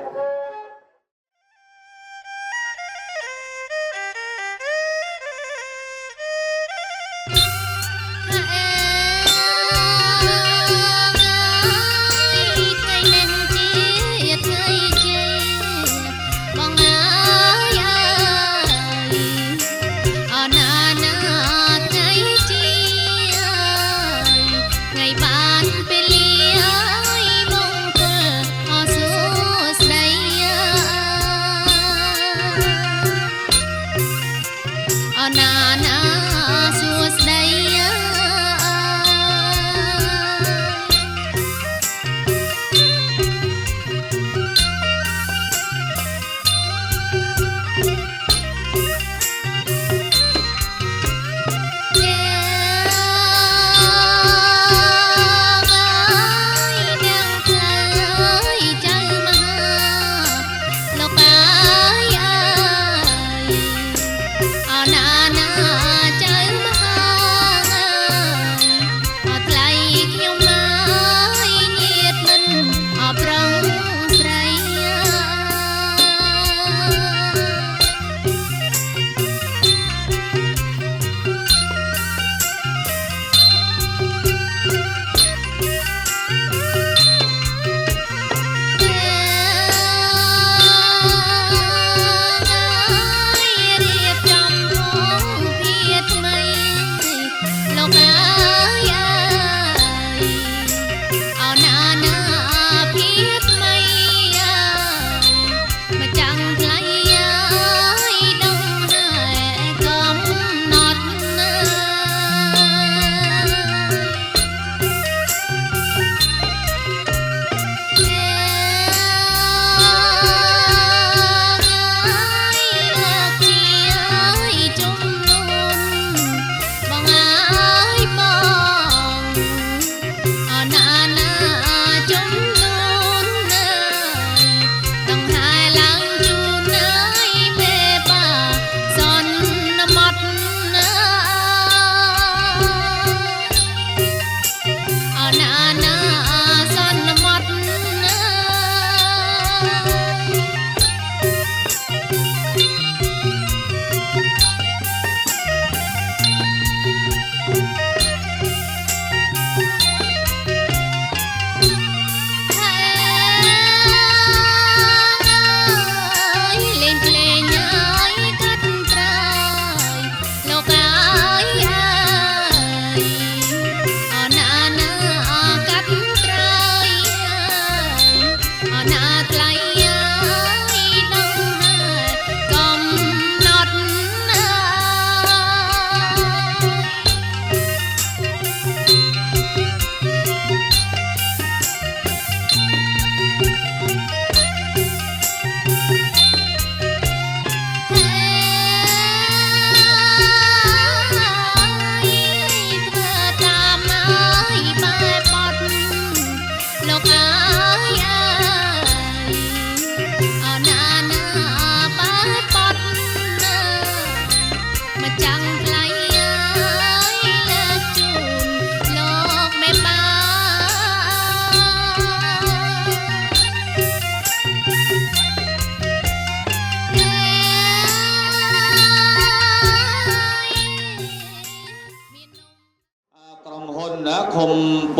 ព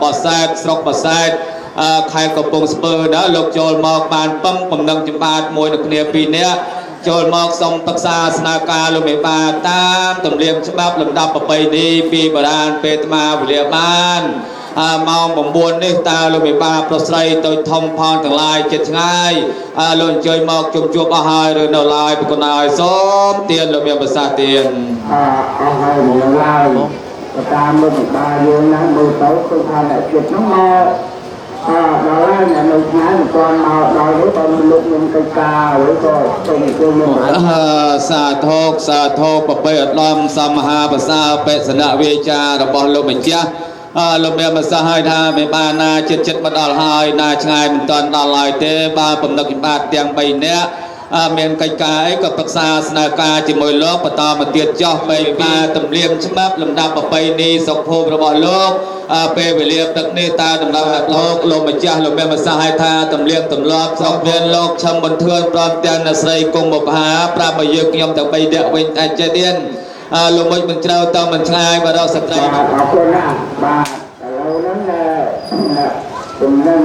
បសែតស្រុកបសែតខេត្តកំពង់ស្ពឺណាលោកចូលមកបានពឹងបំណឹងចម្បាតមួយនៅគ្នាពីរនាក់ចូលមកសូមប្រឹក្សាស្នើការលោកមេបាតាមទំនៀមច្បាប់លំដាប់ប្រពៃណីពីបុរាណពេលអាត្មាវេលាបានម៉ោង9នេះតើលោកមេបាប្រុសស្រីទៅធំផងទាំងឡាយចិត្តឆ្ងាយលោកអញ្ជើញមកជុំជួបអស់ហើយឬនៅឡើយប្រគុណហើយសូមទានលោកមានប្រសាទទានអស់ហើយនៅឡើយតាមលោកមេបាយើងណាមើលទៅគឺថាតែចិត្តហ្នឹងមកដល់ហើយនៅថ្ងៃមិនទាន់មកដល់ទេបើលោកខ្ញុំកិច្ចការឬក៏ទៅជួយខ្ញុំសាធុប្រពៃឧត្តមសមហាប្រសាបេសនវិជ្ជារបស់លោកម្ចាស់លោកមានប្រសាសន៍ឲ្យថាមិនបានណាចិត្តមកដល់ហើយណាឆ្ងាយមិនទាន់ដល់ហើយទេបើបំណឹកចំបាតទាំង3នាក់មានកិច្ចការអីក៏ប្រឹក្សាស្នើការជាមួយលោកបន្តមកទៀតចោះបីពីទំនៀមច្បាប់លំដាប់ប្រពៃណីស្រុកភូមិរបស់លោកពេលវេលាទឹកនេះតើដំណើរលោកម្ចាស់លោកមានប្រសាសន៍ឲ្យថាទំនៀមទម្លាប់ស្រុកមានលោកឈឹមប៊ុនធឿនព្រមទាំងអ្នកស្រីគុំបុប្ផាប្រាប់ឲ្យយើងខ្ញុំទាំង3នាក់វិញតែចេះទៀតលោកមិនមិនត្រូវតមិនឆ្ងាយបើរកសក្តិអរគុណណាស់បាទឥឡូវហ្នឹងទំនៀម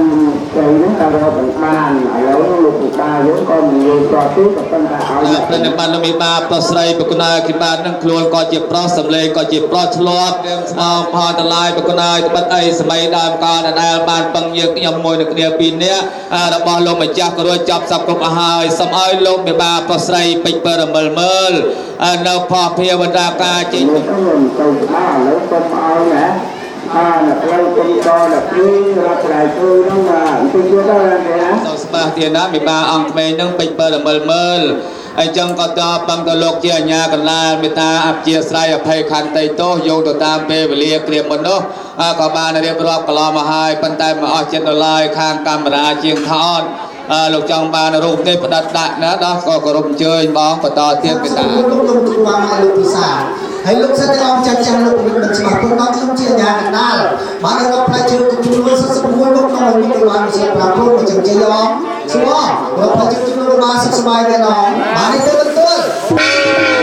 ស្រីហ្នឹងតើរកបានឥឡូវលោកមេបាយើងក៏និយាយតទៅក៏ប៉ុន្តែឲ្យប្រតិបត្តិលោកមេបាប្រុសស្រីប្រគុណហើយគិបាទនឹងខ្លួនក៏ជាប្រុសសម្លេងក៏ជាប្រុសឆ្លាប់ផលតឡាយប្រគុណហើយត្បិតអីសម័យដើមកាលដែលបានពឹងយើងខ្ញុំមួយនៅគ្នាពីរនាក់របស់លោកម្ចាស់ក៏រួចចប់សពគ្រប់អស់ហើយសូមឲ្យលោកមេបាប្រុសស្រីពេញពរមើលនៅផោះភាវតាការចេញទៅបានឥឡូវសូមឲ្យណាអ្នកផ្លូវគុំតអ្នកព្រីរដ្ឋផ្លែជួយហ្នឹងទៅជួយដល់ណាទៅស្បាទៀតណាមេបាអង្គក្មេងហ្នឹងពេញពរមើលអញ្ចឹងក៏តបបង្កលោកជាអាញាកណ្ដាលមេត្តាអព្យាស្រ័យអភ័យខន្តីទោសយកទៅតាមពេលវេលាក្រៀមមុននោះក៏បានរៀបរាប់កន្លងមកហើយប៉ុន្តែមិនអស់ចិត្តដល់ឡើយខាងកាមេរ៉ាជាងថោតលោកចង់បានរូបទេផ្ដិតដាក់ណាដោះក៏គោរពអញ្ជើញបងបន្តទៀតមេត្តាលោកទុកបានឲ្យលោកពិសាហើយលោកសិទ្ធិអង្គចាស់លោកមិនច្បាស់ព្រោះដល់ខ្ញុំជាអាញាកណ្ដាលបានរាប់ផ្លែជើងចំនួន46លោកក្នុងនេះក៏បានជា5គ្រូមកចឹងជ័យអង្គស្គាល់រាប់ផ្លែជើងចំនួនបានសុខសប្បាយដែរអង្គបាននេះទៅទទួល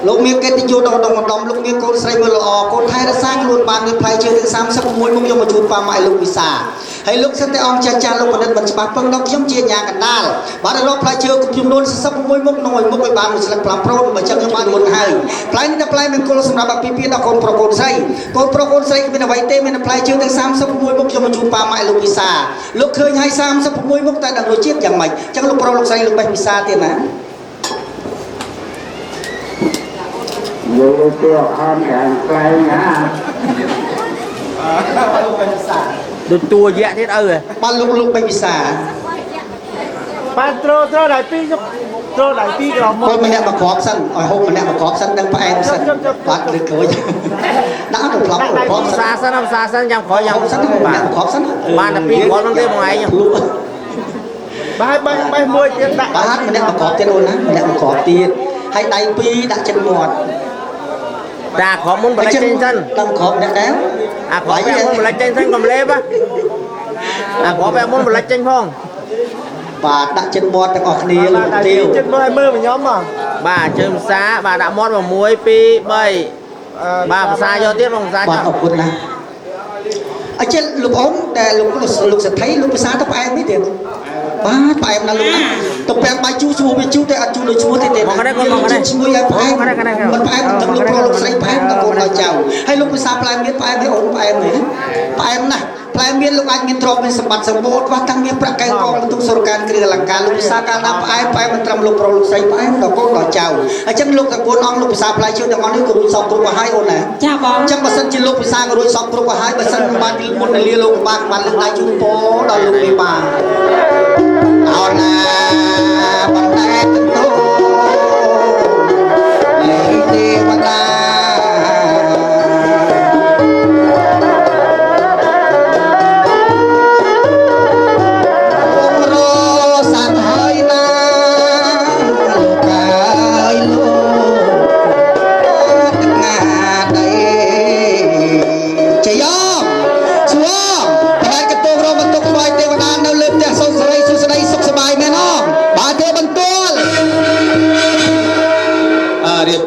លោកមានកិត្តិយសដល់ដងម្ដុំលោកមានកូនស្រីមើលល្អកូនថែរក្សាខ្លួនបានមានផ្លែឈើទាំង36មុខយកមកជូនប៉ាម៉ាក់លោកវិសា ហើយលោកសិនតែអង្គចាស់លោកបណ្ឌិតមិនច្បាស់ពឹងដល់ខ្ញុំជាញាកណ្ដាលបាទរកផ្លែឈើគុំចំនួន46មុខនោះមុខឲ្យបានមួយស្លឹក5ប្រូនបើចឹងខ្ញុំបានមុនហើយផ្លែនេះតែផ្លែមង្គលសម្រាប់អាពាហ៍ពិពាហ៍ដល់កូនប្រុសកូនស្រីកូនប្រុសកូនស្រីគ្មានអ្វីទេមានផ្លែឈើទាំង36មុខខ្ញុំមកជូនប៉ាម៉ែលោកពិសាលោកឃើញហើយ36មុខតែដល់រសជាតិយ៉ាងម៉េចចឹងលោកប្រុសលោកស្រីលោកបេះពិសាទៀតណាយកទៅអត់យ៉ាងខ្លាំងណាដូចតួយៈទៀតឪបានលោកបេះពិសាបានត្រដៃពីរត្រដៃពីរក្រមុំគាត់ម្នាក់មកគ្រាប់សិនឲ្យហូបម្នាក់មកគ្រាប់សិនដឹងផ្អែមសិនបាត់លើក្រួយដាក់ទៅផ្លប់គ្រាប់សាសិនយ៉ាងក្រោយយ៉ាងសិនបាទគ្រាប់សិនបានតែពីរគ្រាប់ហ្នឹងទេបងឯងបាយមួយទៀតដាក់បាទម្នាក់មកគ្រាប់ទៀតអូនណាម្នាក់មកគ្រាប់ទៀតហើយដៃពីរដាក់ចិត្តមាត់ដាក់គ្រាប់មុនបលិចចេញសិនដល់គ្រាប់អ្នកដែរអាគ្រាប់បែបមុនបលិចចេញសិនកុំលេបអាគ្រាប់បែបមុនបលិចចេញផងបាទដាក់ចិត្តមាត់ទាំងអស់គ្នាលោកទាវចិត្តមើលឲ្យមើលមកខ្ញុំបាទជើងភាសាបាទដាក់មាត់1 2 3បាទភាសាយកទៀតបងភាសាបាទអរគុណណាស់អញ្ចឹងលោកអ៊ំតែលោកសទ្ធិលោកភាសាទៅផ្អែមនេះទៀតបាទផ្អែមណាស់លោកណាទៅប្រាំងបាយជូរឈ្មោះវាជូរតែអត់ជូរដូចឈ្មោះទេទេមកនេះឈ្មោះឲ្យផ្អែមមិនផ្អែមទាំងលោកប្រុសលោកស្រីផ្អែមដល់កូនដល់ចៅហើយលោកភាសាផ្លែមៀនផ្អែមទេអូនផ្អែមទេផ្អែមណាស់ផ្លែមៀនលោកអាចមានទ្រព្យមានសម្បត្តិសម្បូរបាទតាំងមានប្រាក់កែងកងបន្ទុកសុរការគ្រឿងអលង្ការលោកភាសាកាលណាផ្អែមមិនត្រឹមលោកប្រុសលោកស្រីផ្អែមដល់កូនដល់ចៅអញ្ចឹងលោកទាំង4អង្គលោកភាសាផ្លែឈើទាំងអស់នេះក៏រួចសពគ្រប់ហើយអូនណាចាបងអញ្ចឹងបើសិនជាលោកភាសាក៏រួចសពគ្រប់ហើយបើសិនបានមុនលាលោកបានលើកដៃជូនពរដល់លោកមេបាអោណាបណ្ដែតតោលេទេវតា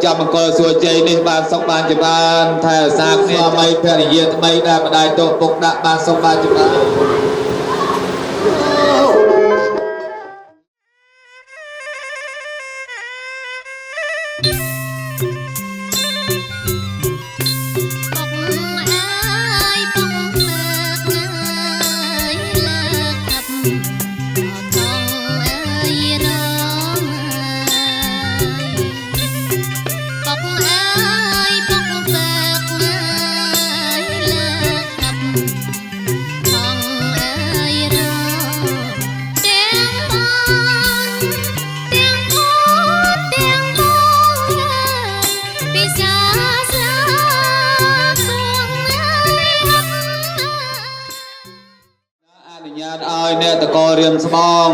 ចាំមង្គលសួរជ័យនេះបានសុខបានចម្រើនថែរក្សាគ្នាថ្មីភរិយាថ្មីដែលម្ដាយទោសពុកដាក់បានសុខបានចម្រើនឲ្យអ្នកតករៀមស្បង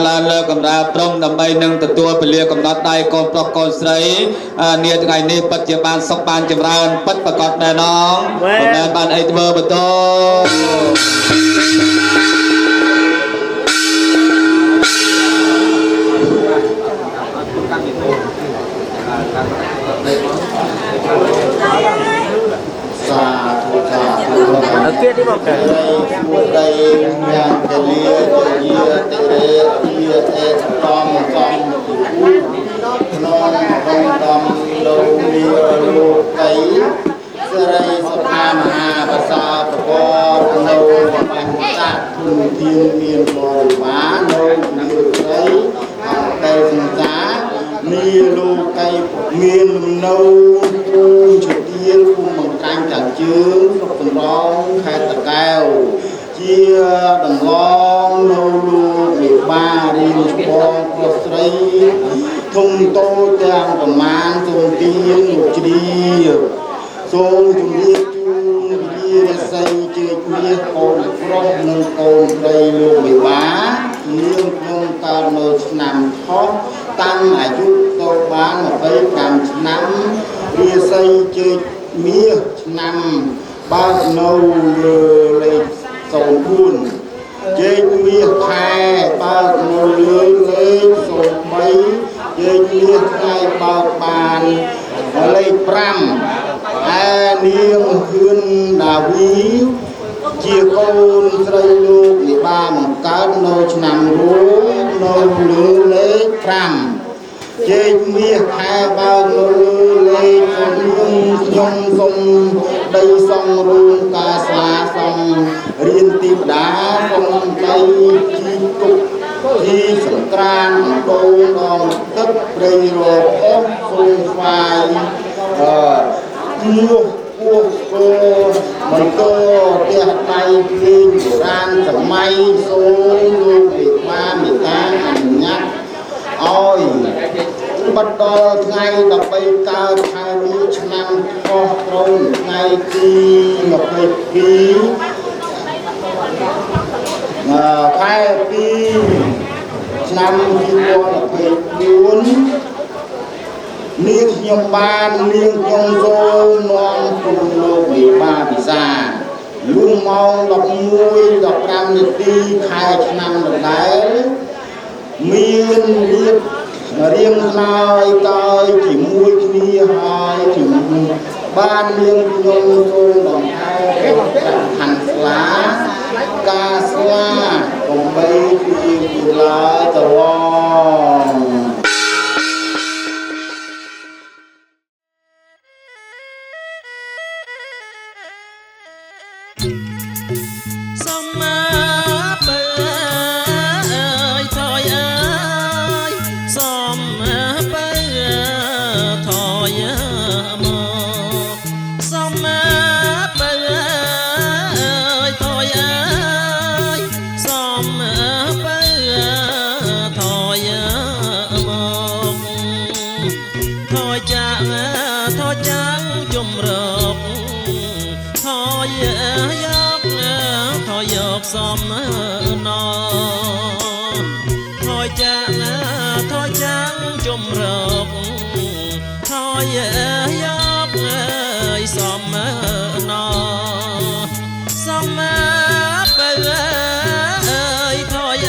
ឡានលើកំដៅព្រំដើម្បីនឹងទទួលពលាកំណត់ដៃកូនប្រុសកូនស្រីនាថ្ងៃនេះពិតជាបានសុខបានចម្រើនពិតប្រកបណែនងមិនមែនបានអីធ្វើបន្តគេទីមកគេមួយដៃយ៉ាងកលាជាតិរេជាទេតំកំក្នុងក្នុងតំលោកនីលោកកៃសេរីសុខាមហាភាសាប្រកបនៅបញ្ចាគុណធានមានបរិមាណនៅនឹងស្រីអង្គតែសង្សានីលោកកៃមានលំនៅភូមិជទាលភូមិបង្កាញ់តាជើងស្រុកកំរោងខេត្តតាកែវជាដំឡងនៅលោកមេបារៀនឆ្ពងប្រុសស្រីធំតូចទាំងប្រមាណសូមទានលោកជ្រាសូមជំរាបជូនវិរិស័យជើញមាសកូនប្រុសនិងកូនស្រីលោកមេបានាងក្នុងកាលនៅឆ្នាំថោះតាំងអាយុទៅបាន25ឆ្នាំវិស័យជើញមាសឆ្នាំបើកនៅលើលេខ04ជើញមាសខែបើកនៅលើលេខ03ជើញមាសថ្ងៃបើកបានលេខ5ឯនាងហ៊ឿនដាវី ជាកូនស្រីលោកនេះបានកើតនៅឆ្នាំរួចនៅលើលេខ5ជេកមាសខែបើកនៅលើលេខខ្ញុំសូមដីសងរួមការស្លាសងរៀនទីបដាសូមដីជីទុកជីសង្ក្រានដូនដងទឹកព្រៃរកអស់សូមស្វាយនោះពោះបន្តផ្ទះដៃភ្លេងបុរាណសម័យសូមលោកវិបាមេតាអនុញ្ញាតឲ្យបន្តថ្ងៃ13កើតខែមួយឆ្នាំខុសត្រូវថ្ងៃទី22ខែ2ឆ្នាំ2024នាងខ្ញុំបាននាងខ្ញុំសូមនាំគុំលោកវិបាពិសាលុះម៉ោង11:15នាទីខែឆ្នាំដដែលមានរៀងឡើយកើយជាមួយគ្នាហើយជាមួយបាននាងខ្ញុំសូមដំណើរព្រះខណ្ឌស្លាការស្លាកុំបីពីឡើយតវងសូមបើថយអើយសូមបើថយមកសូមបើថយអើយសូមបើថយមកថយចាងជំរកថយយកសំណថយចាងជំរកថយយកសំណសំបើថយ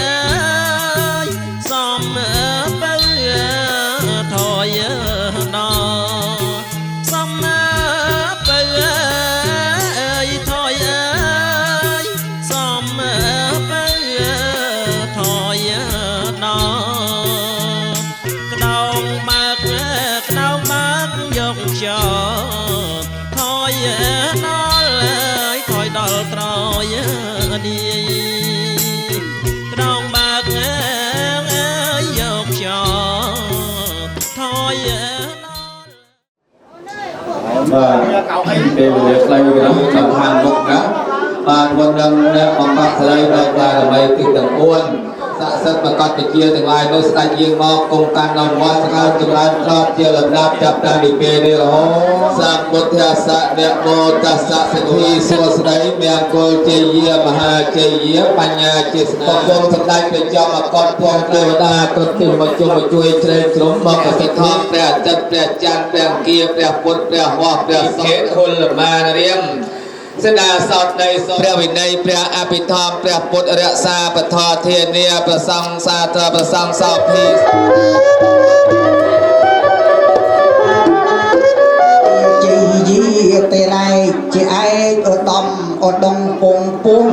សំបើថយណសំបើថយសំបើថយណក្តោងបើកយកចោថយណលថយដល់ត្រយនាយក្តោងបើកយកចោថយបាទពេលវេលាខ្លីណាសំខាន់មុខណាបានមុននឹងបង្កប់ស្រីដល់បារមីទីទាំង4ស័ក្តិសិទ្ធិប្រកាសវិជាទាំងឡាយនោះស្ដេចយាងមកគង់កាន់នៅវត្តស្កាលចម្រើនត្រប់ជាលំដាប់ចាប់តាំងពីពេលនេះរហូតសម្ពុទ្ធស្សៈអ្នកមោតស្សៈសិទ្ធិសួស្ដីមង្គលជ័យយាមហាជ័យយាបញ្ញាជាស្ដេចគង់សម្ដេចព្រះចោមអកតពងទេវតាគ្រប់ទិសមកជុំមកជួយជ្រែកជ្រុំមកកសិដ្ឋានព្រះអាទិត្យព្រះច័ន្ទព្រះអង្គាព្រះពុទ្ធព្រះវោះព្រះសុខហុលមារៀមសេនាសោតនៃព្រះវិន័យព្រះអភិធម្មព្រះពុទ្ធរក្សាបធរធានាប្រសង្សាទប្រសង្សោភីជ័យយាទេរែកជាឯកឧត្តមឧត្តមពងពុំ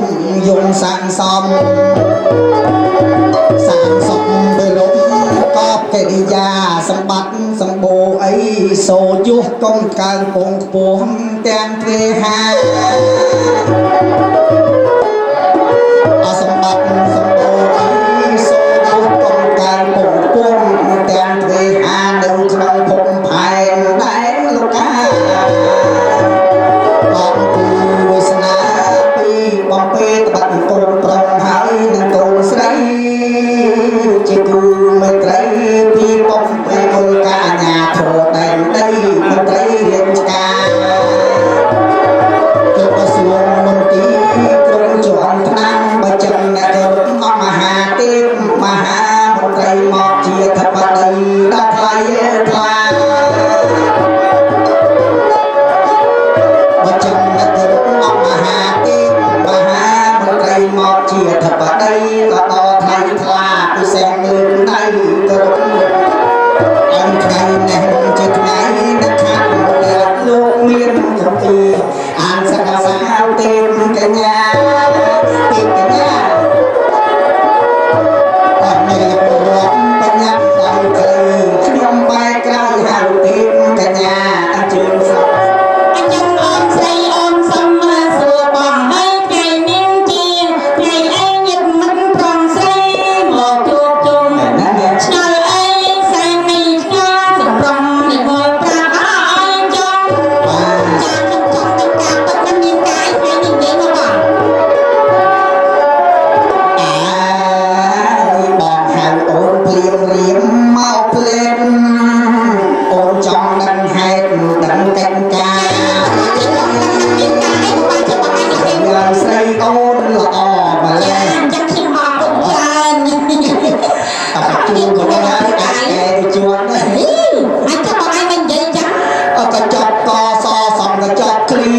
យងសាងសំពេលលំកបកិរិយាសម្បត្តិសម្បូរអីសូយុះកុំកើងពងខ្ពស់ទាំងទ្វេហាអសម្បត្តិសម្បូរអីសូយុះកុំកើងពងខ្ពស់ទាំងទ្វេហានៅក្នុងភពផែនដែនលោកាបងគូវាសនាពីបំពេតបាត់កូនប្រុសហើយនឹងកូនស្រីជាគូមេត្រីពីបំពេគុលកាញ្ញាធរដែនដីមន្ត្រីរាជការក្រសួងមន្ទីរក្រុងជាន់ថ្នាំបើចឹងអ្នកគ្រប់អង្គមហាទេពមហាមន្ត្រីមកជាធិបតីដល់ថ្លៃថ្លាបើចឹងអ្នកគ្រប់អង្គមហាទេពមហាមន្ត្រីមកជាធិបតីក៏ដល់ថ្លៃថ្លាពិសេសលើកដៃគ្រប់អង្គថ្ងៃនេះជាថ្ងៃអ្នកខាត់លោកមានកំពីអានសកសាទេពកញ្ញា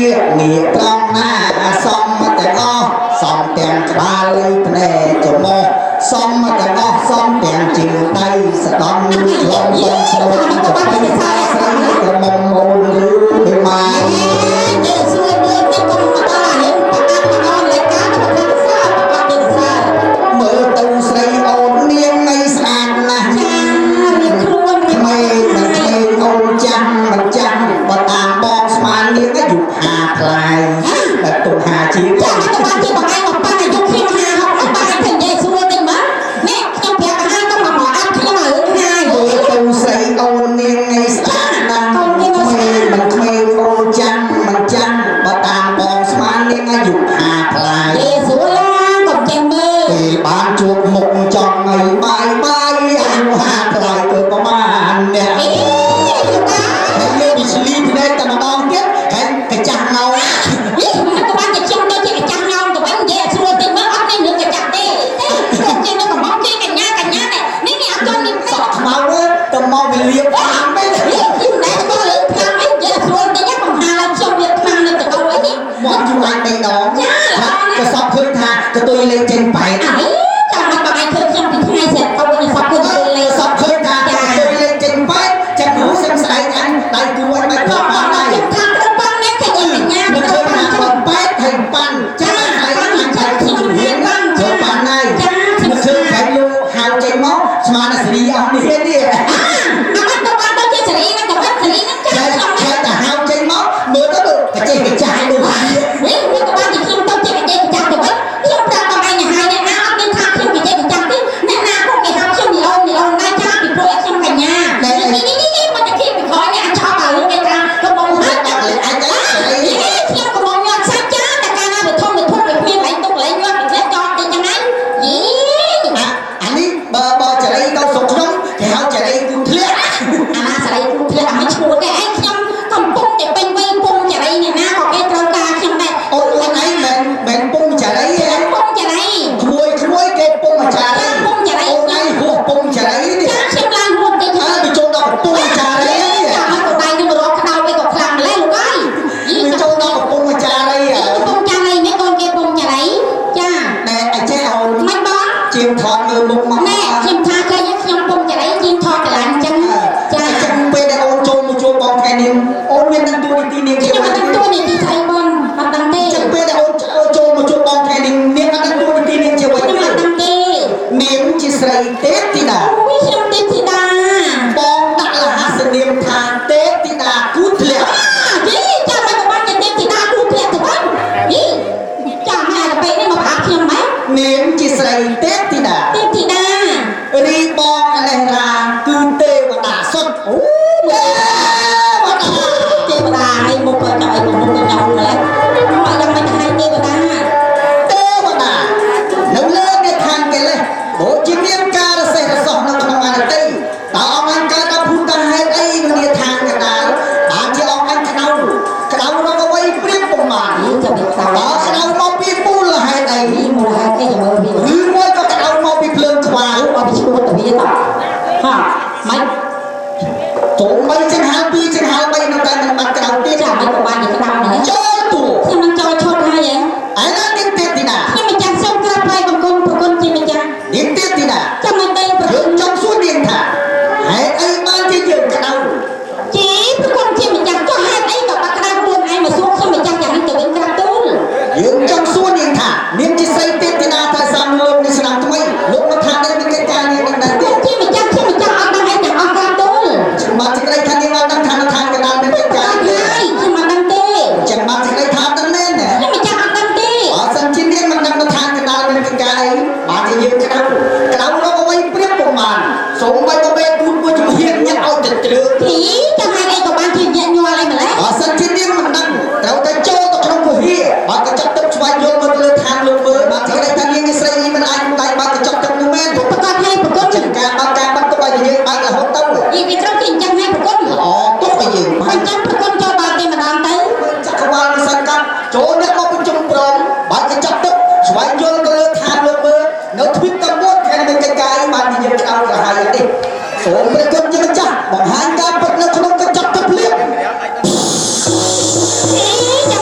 នេះងាកត្រង់ណាសំទាំងអស់សំទាំងក្បាលលៃភ្នែកចមុះសំទាំងអស់សំទាំងជើងដៃស្ដំឆ្លងបងស្នូលទៅពីស្រីក៏មុំមុនឬពីម៉ាយសួរមើលទៅកុំមកដល់នេះប្រកាសមកដល់លេខការទៅប្រកាសសាប្រកាសទៅសាមើលទៅស្រីអូននាងងៃស្អាតណាស់ចារៀបខ្លួនក្មេងមិនក្មេងអូនចាំមិនចាំបើតាមបងស្មាននាងអាយុ5ផ្លាយតែទុំ5ជាចាទៅបានជាបងឯងមកប៉ាអាយុខ្ញុំ50មកប៉ាឯងទៅនិយាយសួរទៅមកនេះខ្ញុំប្រាប់ឲ្យទៅមកអត់ខ្ញុំឲ្យហើយមើលទៅស្រីអូននាងងៃស្អាតណាស់ក្មេងមិនក្មេងអូនចាំមិនចាំបើតាមបងស្មាននាងអាយុ5ផ្លាយទេសួរឡាកុំចេះមើលពេលបានជួបមុខចង់ឲ្យបាយបាយអាយុ5ផ្លាយទៅប្រមាណអ្នកហើយលើវិស្លីភ្នែកតែម្ដងទៀតហើយកញ្ចាស់ងោនេះក៏បានតែខ្ញុំទៅជាកញ្ចាស់ងោក៏បាននិយាយស្រួលទៅមើលអត់មានរឿងកញ្ចាស់ទេខ្ញុំចេះនៅកំងគេកញ្ញានេះអត់ទាន់មានសក់ខ្មៅទៅមកវាលៀបតាមទេខ្ញុំណែទៅរឿងខ្លាំងអីនិយាយស្រួលទៅញ៉ាំកំហាឡើងខ្ញុំវាខ្លាំងនៅទៅអីនេះមកយូរឡើង3ដងចាក៏សក់ឃើញថាកតុយលេងចេញបែកអីចាំមកបងឯងឃើញខ្ញុំពីថ្ងៃសិនទៅវិញសក់ឃើញលេងសក់ឃើញថាកតុយលេងចេញបែកចាំគ្រូសឹមស្ដាយអញដៃគួរមិនប្របានដែរថាត្រូវបាននេះឃើញកញ្ញាមិនឃើញថាបងបែកហើយប៉ាន់ចាំស្ដាយអញចាក់ខ្ញុំរៀនបានចូលបានដែរចាំមិនឃើញតែលោកហៅចេញមកស្មានតែសេរីអស់នេះទេអត់ទៅបានទៅជាសេរីហ្នឹងក៏បានសេរីហ្នឹងចាខ្ញុំតែហៅចេញមកមើលទៅកចេះកចាស់ដូចវិញមិនក៏បានជាខ្ញុំទៅជាកចេះកចាស់ទៅវិញខ្ញុំប្រាប់បងឯងឲ្យអ្នកណាអត់មានថាខ្ញុំកចេះកចាស់ទេអ្នកណាក៏គេហៅខ្ញុំនីអូនណាចាពីព្រោះខ្ញុំកញ្ញានេះមកតែគិតពីក្រោយនេះអាចឆប់ឲ្យគេថាកំពុងហាត់ដាក់លេអាចខ្ញុំកំពុងញាត់សាច់ចាតែកាលណាវាធំវាគ្មានឯងទុកលេងញាត់វាចោតទៅចឹងហ្នឹងយីអានេះបើចរីទៅសុកខ្ញុំគេហៅចរីគូធ្លាក់អាណាចរីគូធ្លាក់ឲ្យឈ្មោះគេឯងខ្ញុំកំពុងតែពេញវ័យពងចរីអ្នកណាក៏គេត្រូវការខ្ញុំដែរអូនឯងមិនពងចរីទេពងចរីក្មួយគេពងចារីពងចរីអូនឯងហួសពងចរីនេះចាខ្ញុំឡើងហួសទៅហើយទៅចូលដល់ពងចារីចាហើយកដៃខ្ញុំរកក្តៅវាក៏ខ្លាំងម្លេះលោកអើយយីចូលដល់ពងចារីពងចារីនេះកូនគេពងចារីចាតែអាចេះអូនមិនបងជាងថតមើលមុខមកណែខ្ញុំថាឃើញខ្ញុំពងចារីជាងថតកន្លងចឹងចាចឹងពេលដែលអូនចូលមកជួបបងថ្ងៃនេះអូនមានដឹងទួនាទីនាងខ្ញុំមិនដឹងទួនាទីស្អីបងអត់ដឹងទេចឹងពេលដែលអូនចូលមកជួបបងថ្ងៃនេះនាងអត់ដឹងទួនាទីនាងជាអ្វីទេខ្ញុំអត់ដឹងទេនាងជាស្រីទេពធីតាអូយខ្ញុំទេពធីតាបងដាក់លហាសនាមថាទេពធីតាគូធ្លាក់យីចាំមកបងជាទេពធីតាគូធ្លាក់ទៅបងយីចាំមកដល់ពេលនេះមកប្រាប់ខ្ញុំម៉េចនាងជាស្រីទេពធីតារីបងអលេរាគឺទេវតាសុទ្ធអូទេវតាឲ្យមកបើចោលឲ្យមកទៅខ្ញុំម្លេះមកយ៉ាងមិនថាទេវតានៅលើនៃខាងគេលេះដូចជាមានការរសេះរសោះនៅក្នុងអតីតតើអង្គអញកើតដល់ភូតាហេតុអីវិញ្ញាឋានកដាលបានជាអង្គអញក្តៅរកអ្វីព្រៀបប្រមាណចាំទៅតើក្តៅមកពីមូលហេតុអីមូលហេតុគេចាំមើលវាឬមួយក៏ក្តៅមកពីភ្លើងខ្វាលមកពីឈ្មោះទៅវាតហាមិនចូលមិនចឹងហៅពីចឹងហៅបីនៅតែមិនបាត់ក្តៅទេចាំមិនក៏បានជាក្តៅដែរចូលទូខ្ញុំនឹងចូលឈប់ហើយឯណានេះទេទីណាខ្ញុំមិនចាំសូមក្រាបថ្វាយបង្គំប្រគុណជាម្ចាស់នេះទេទីណាចាំមិនដឹងប្រគុណចង់សួរនាងថាហេតុអីបានជាយើងក្តៅជីប្រគុណជាម្ចាស់ចុះហេតុអីក៏បាត់ក្តៅខ្លួនឯងមកសួរខ្ញុំម្ចាស់យ៉ាងនេះទៅវិញក្រាបទូលយើងចង់សួរនាងថានាងជាស្រីទេទីណាតែសាមលោកនេះឆ្នាំថ្មីលោកមកថាđâyមានកិច្ចការនាងនឹងដែរទេជាម្ចាស់អត់ដឹងអីទាំងអស់ក្រាបទូលមកសេចក្តីថានាងអត់ដឹងថានៅឋានកណ្ដាលមានកិច្ចការទេខ្ញុំមិនដឹងទេចាំមកសេចក្តីថាអត់ដឹងមែនខ្ញុំម្ចាស់អត់ដឹងទេបើសិនជានាងមិនដឹងនៅឋានកណ្ដាលមានកិច្ចការអីបានជាយើងក្តៅរកអ្វីព្រៀបប្រមាណសូមបីក៏បែកគូនមួយជំហានញ៉ាំឲ្យទៅត្រឹមទីចាំហើយអីក៏បានជាញាក់ញ័រអីម្លេះបើសិនជានាងមិនដឹងត្រូវតែចូលទៅក្នុងពហិបើក៏ចាប់ទឹកស្វែងយល់មកលើឋានលោកមើលបានសេចក្តីថានាងស្រីមិនអាចដៃបើក៏ចាប់ទឹកនោះមែនប្រកាសឲ្យប្រកបជាការបាត់ទុកឲ្យយើងបើករហូតទៅយីវាត្រូវជាអញ្ចឹងឲ្យប្រកបអូទុកឲ្យយើងបើអញ្ចឹងប្រកបចូលបានទេម្ដងទៅចក្រវាលសង្កត់ចូលអ្នកមកប្រជុំព្រមបើក៏ចាប់ទឹកស្វែងយល់ទៅលើឋានលោកមើលនៅទ្វីបកម្ពុជាថ្ងៃនេះកិច្ចការបានជាយើងឆ្អោតក្រហាយនេះសូមប្រកបជាម្ចាស់បង្ហាញការពិតនៅក្នុងកញ្ចក់ទឹកភ្លៀងចាំ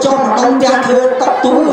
trong đông gia thưa tóc tú